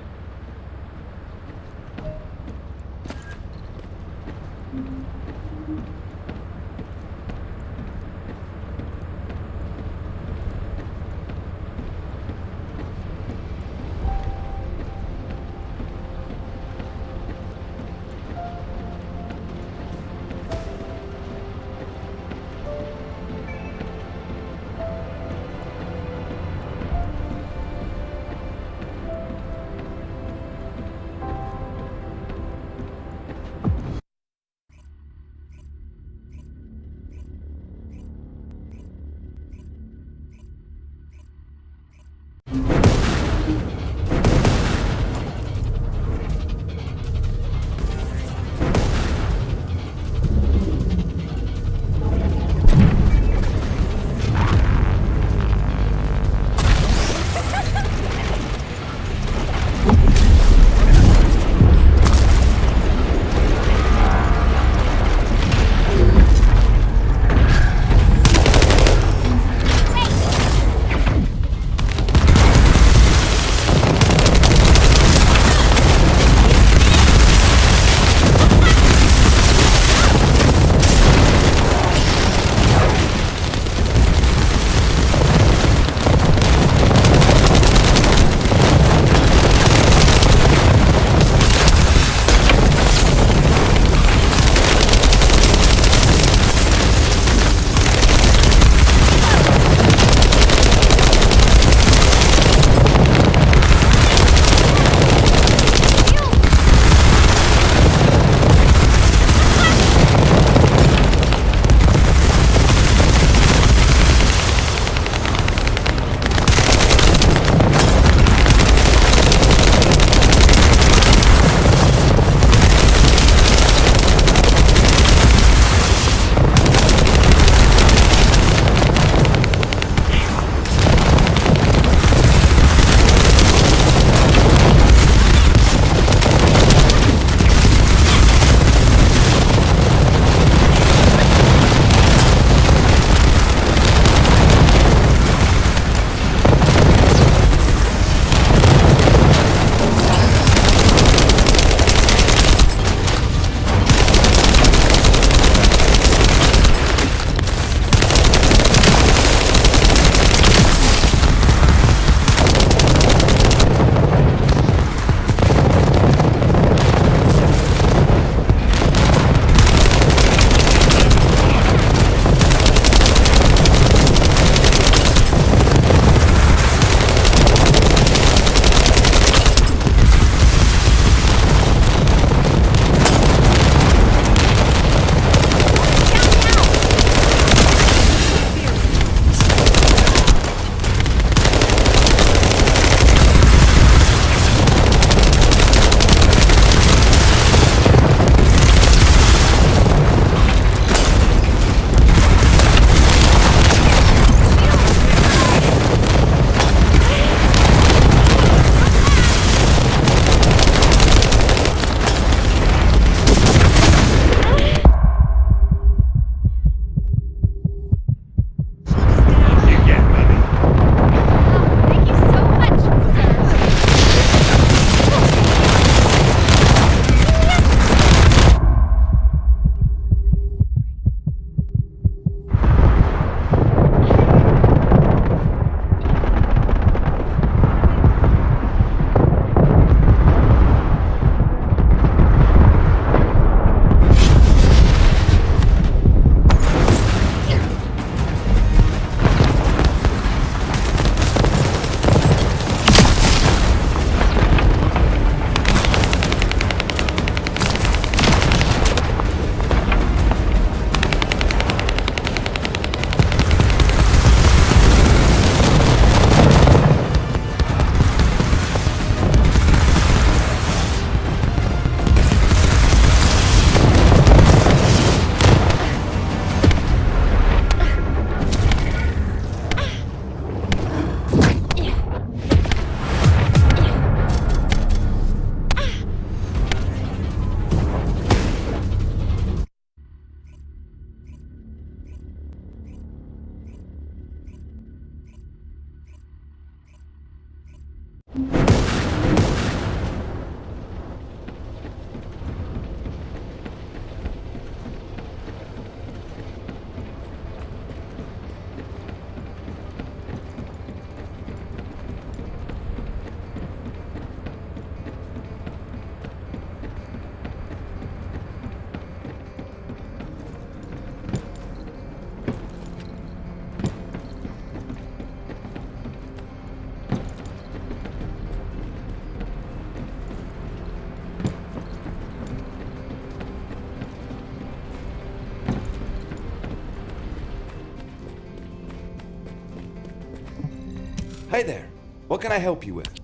Hi there. What can I help you with?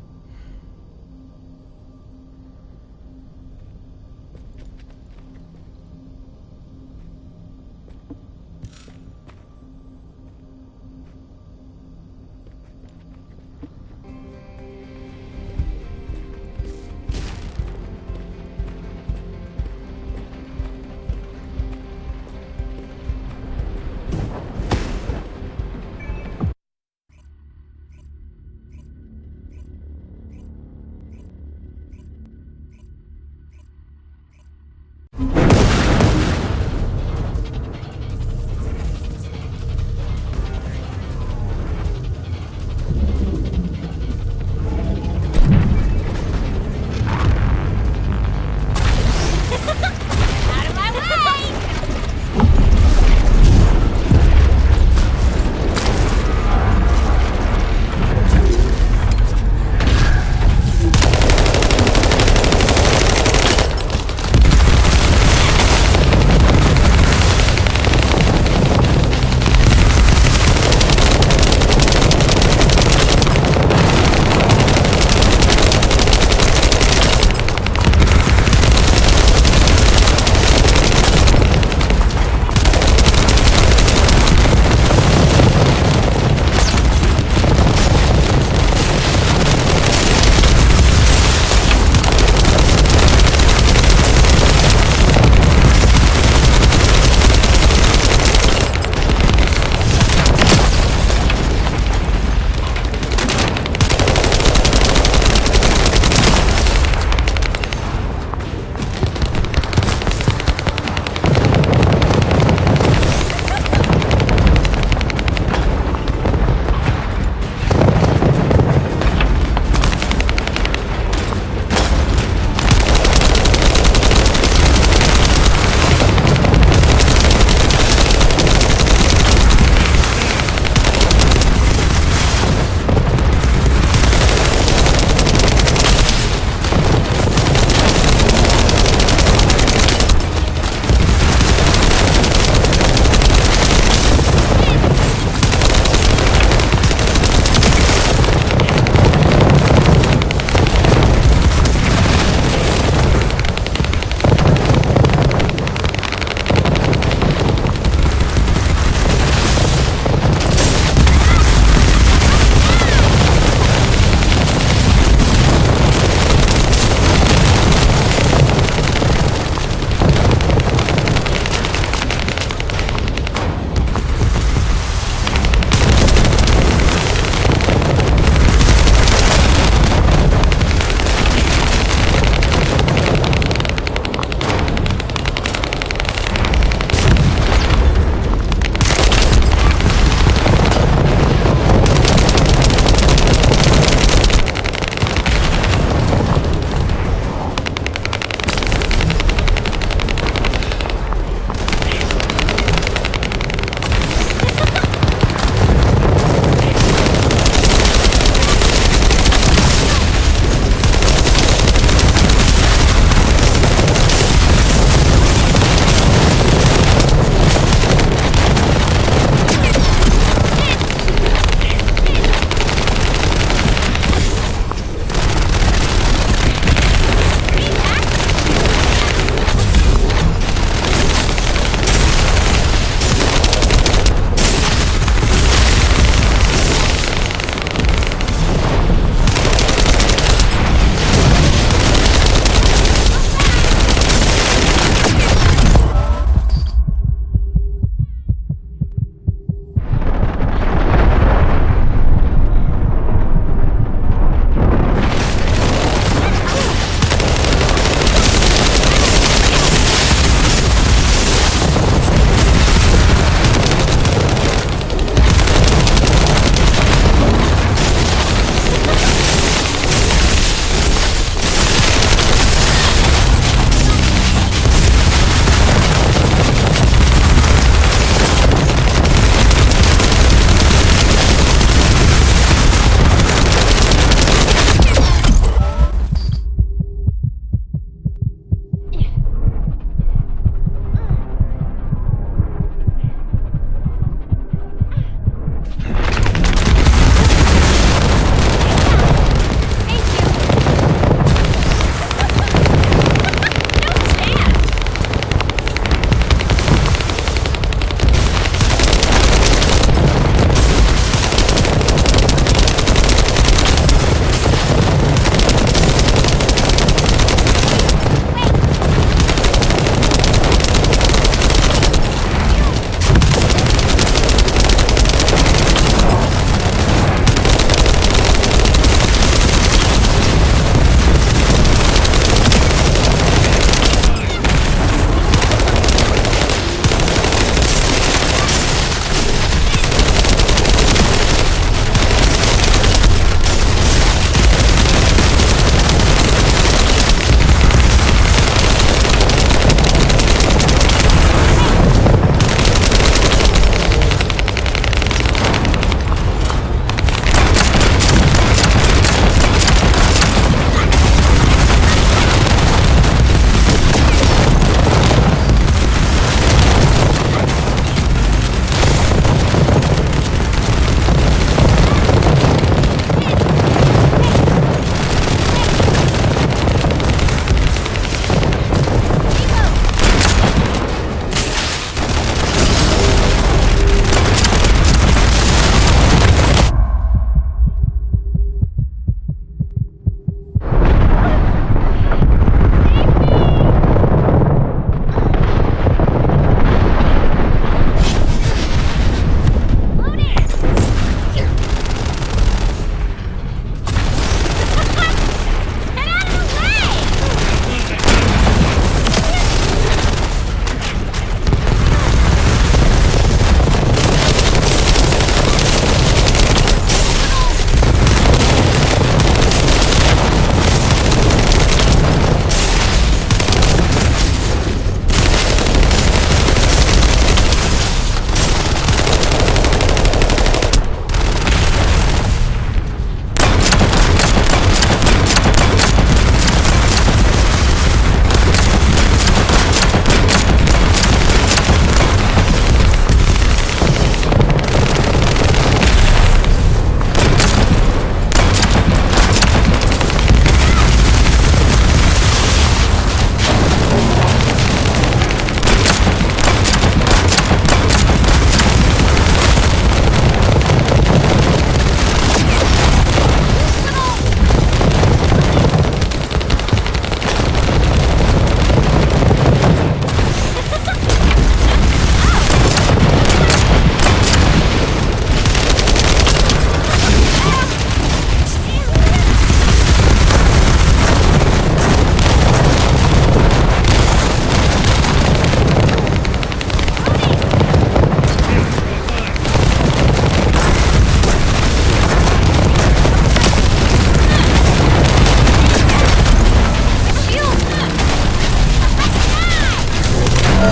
The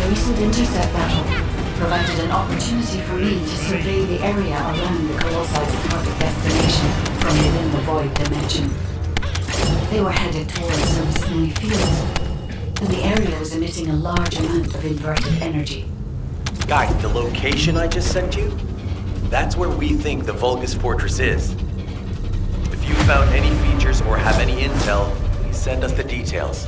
recent intercept battle provided an opportunity for me to survey the area around the Colosse's target destination from within the void dimension. They were headed towards some snowy fields, and the area was emitting a large amount of inverted energy. Guys, the location I just sent you? That's where we think the Vulgus Fortress is. If you found any features or have any intel, please send us the details.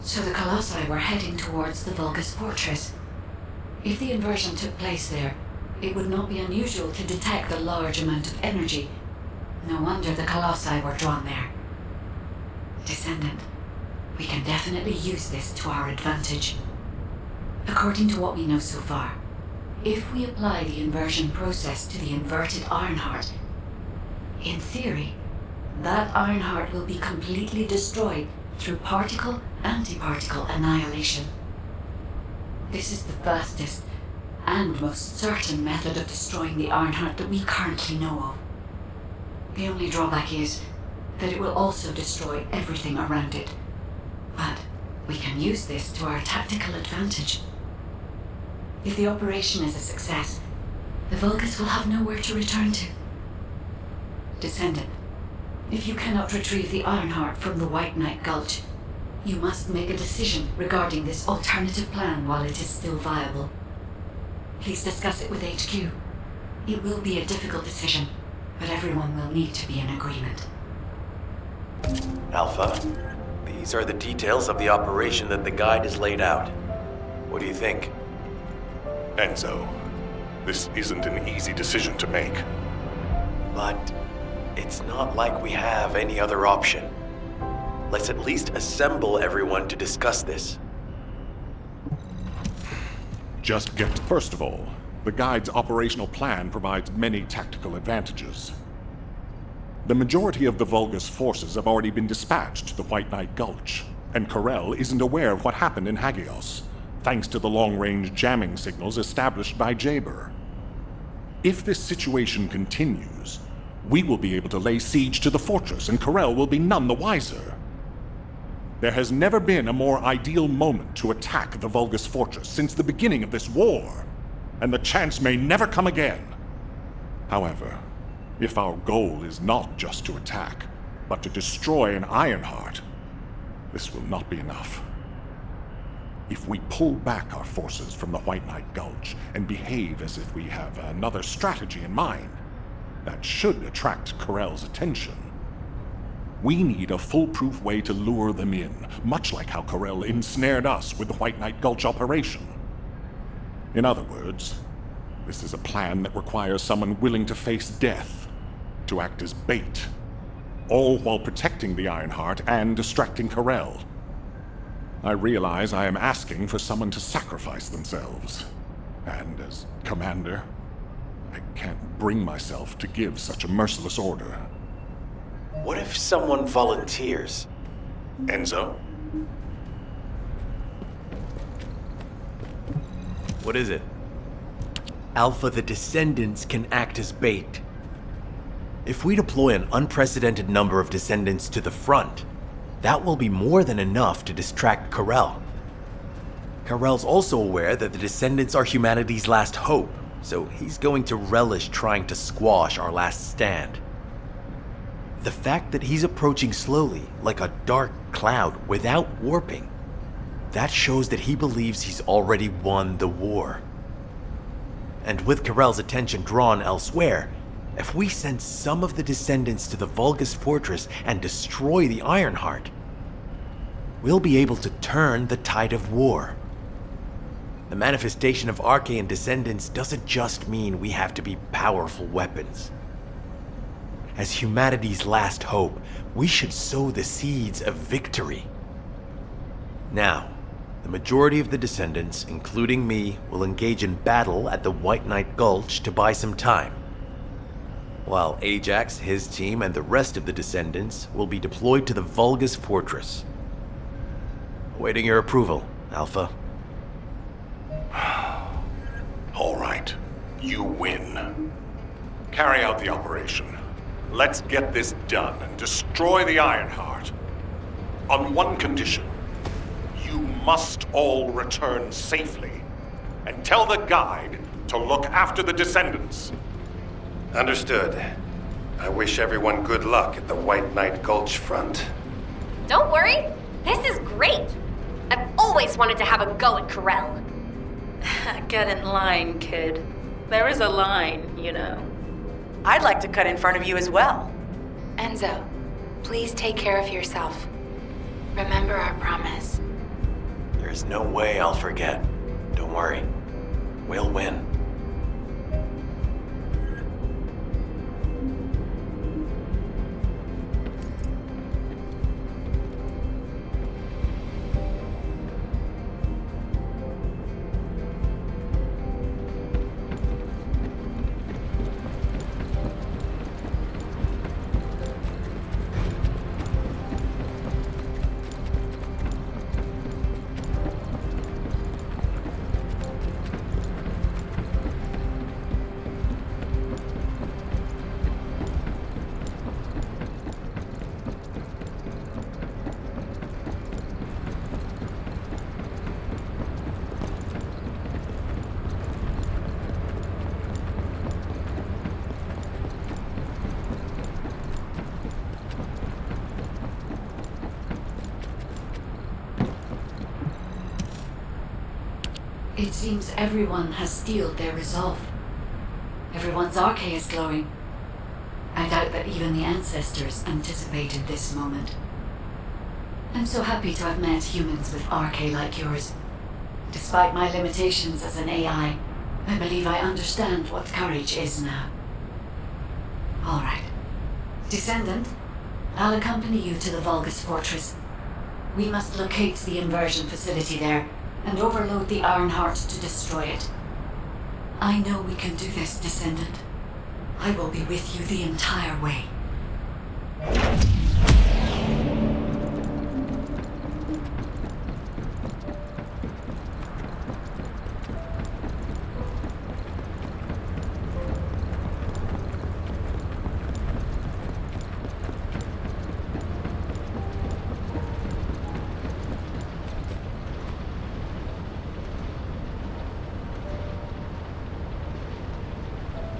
So the Colossi were heading towards the Vulgus Fortress. If the inversion took place there, it would not be unusual to detect a large amount of energy. No wonder the Colossi were drawn there. Descendant, we can definitely use this to our advantage. According to what we know so far, if we apply the inversion process to the inverted Ironheart, in theory, that Ironheart will be completely destroyed through particle-antiparticle annihilation. This is the fastest and most certain method of destroying the Ironheart that we currently know of. The only drawback is that it will also destroy everything around it. But we can use this to our tactical advantage. If the operation is a success, the Vulgus will have nowhere to return to. Descendant, if you cannot retrieve the Ironheart from the White Knight Gulch, you must make a decision regarding this alternative plan while it is still viable. Please discuss it with HQ. It will be a difficult decision, but everyone will need to be in agreement. Alpha, these are the details of the operation that the guide has laid out. What do you think? Enzo, this isn't an easy decision to make. But it's not like we have any other option. Let's at least assemble everyone to discuss this. First of all, the guide's operational plan provides many tactical advantages. The majority of the Vulgus forces have already been dispatched to the White Knight Gulch, and Corel isn't aware of what happened in Hagios, thanks to the long-range jamming signals established by Jaber. If this situation continues, we will be able to lay siege to the fortress, and Corel will be none the wiser. There has never been a more ideal moment to attack the Vulgus Fortress since the beginning of this war, and the chance may never come again. However, if our goal is not just to attack, but to destroy an Ironheart, this will not be enough. If we pull back our forces from the White Knight Gulch and behave as if we have another strategy in mind, that should attract Corel's attention. We need a foolproof way to lure them in, much like how Corel ensnared us with the White Knight Gulch operation. In other words, this is a plan that requires someone willing to face death, to act as bait, all while protecting the Ironheart and distracting Corel. I realize I am asking for someone to sacrifice themselves, and as commander, I can't bring myself to give such a merciless order. What if someone volunteers? Enzo? What is it? Alpha, the Descendants can act as bait. If we deploy an unprecedented number of Descendants to the front, that will be more than enough to distract Corel. Corel's also aware that the Descendants are humanity's last hope, so he's going to relish trying to squash our last stand. The fact that he's approaching slowly, like a dark cloud without warping, that shows that he believes he's already won the war. And with Corel's attention drawn elsewhere, If we send some of the Descendants to the Vulgus Fortress and destroy the Ironheart, we'll be able to turn the tide of war. The manifestation of Archaean Descendants doesn't just mean we have to be powerful weapons. As humanity's last hope, we should sow the seeds of victory. Now, the majority of the Descendants, including me, will engage in battle at the White Knight Gulch to buy some time. While Ajax, his team, and the rest of the Descendants will be deployed to the Vulgus Fortress. Awaiting your approval, Alpha. All right. You win. Carry out the operation. Let's get this done and destroy the Ironheart. On one condition. You must all return safely. And tell the guide to look after the Descendants. Understood. I wish everyone good luck at the White Knight Gulch front. Don't worry. This is great. I've always wanted to have a go at Corel. Get in line, kid. There is a line, you know. I'd like to cut in front of you as well. Enzo, please take care of yourself. Remember our promise. There's no way I'll forget. Don't worry. We'll win. It seems everyone has steeled their resolve. Everyone's arche is glowing. I doubt that even the ancestors anticipated this moment. I'm so happy to have met humans with arche like yours. Despite my limitations as an AI, I believe I understand what courage is now. All right. Descendant, I'll accompany you to the Vulgus Fortress. We must locate the inversion facility there and overload the Ironheart to destroy it. I know we can do this, Descendant. I will be with you the entire way.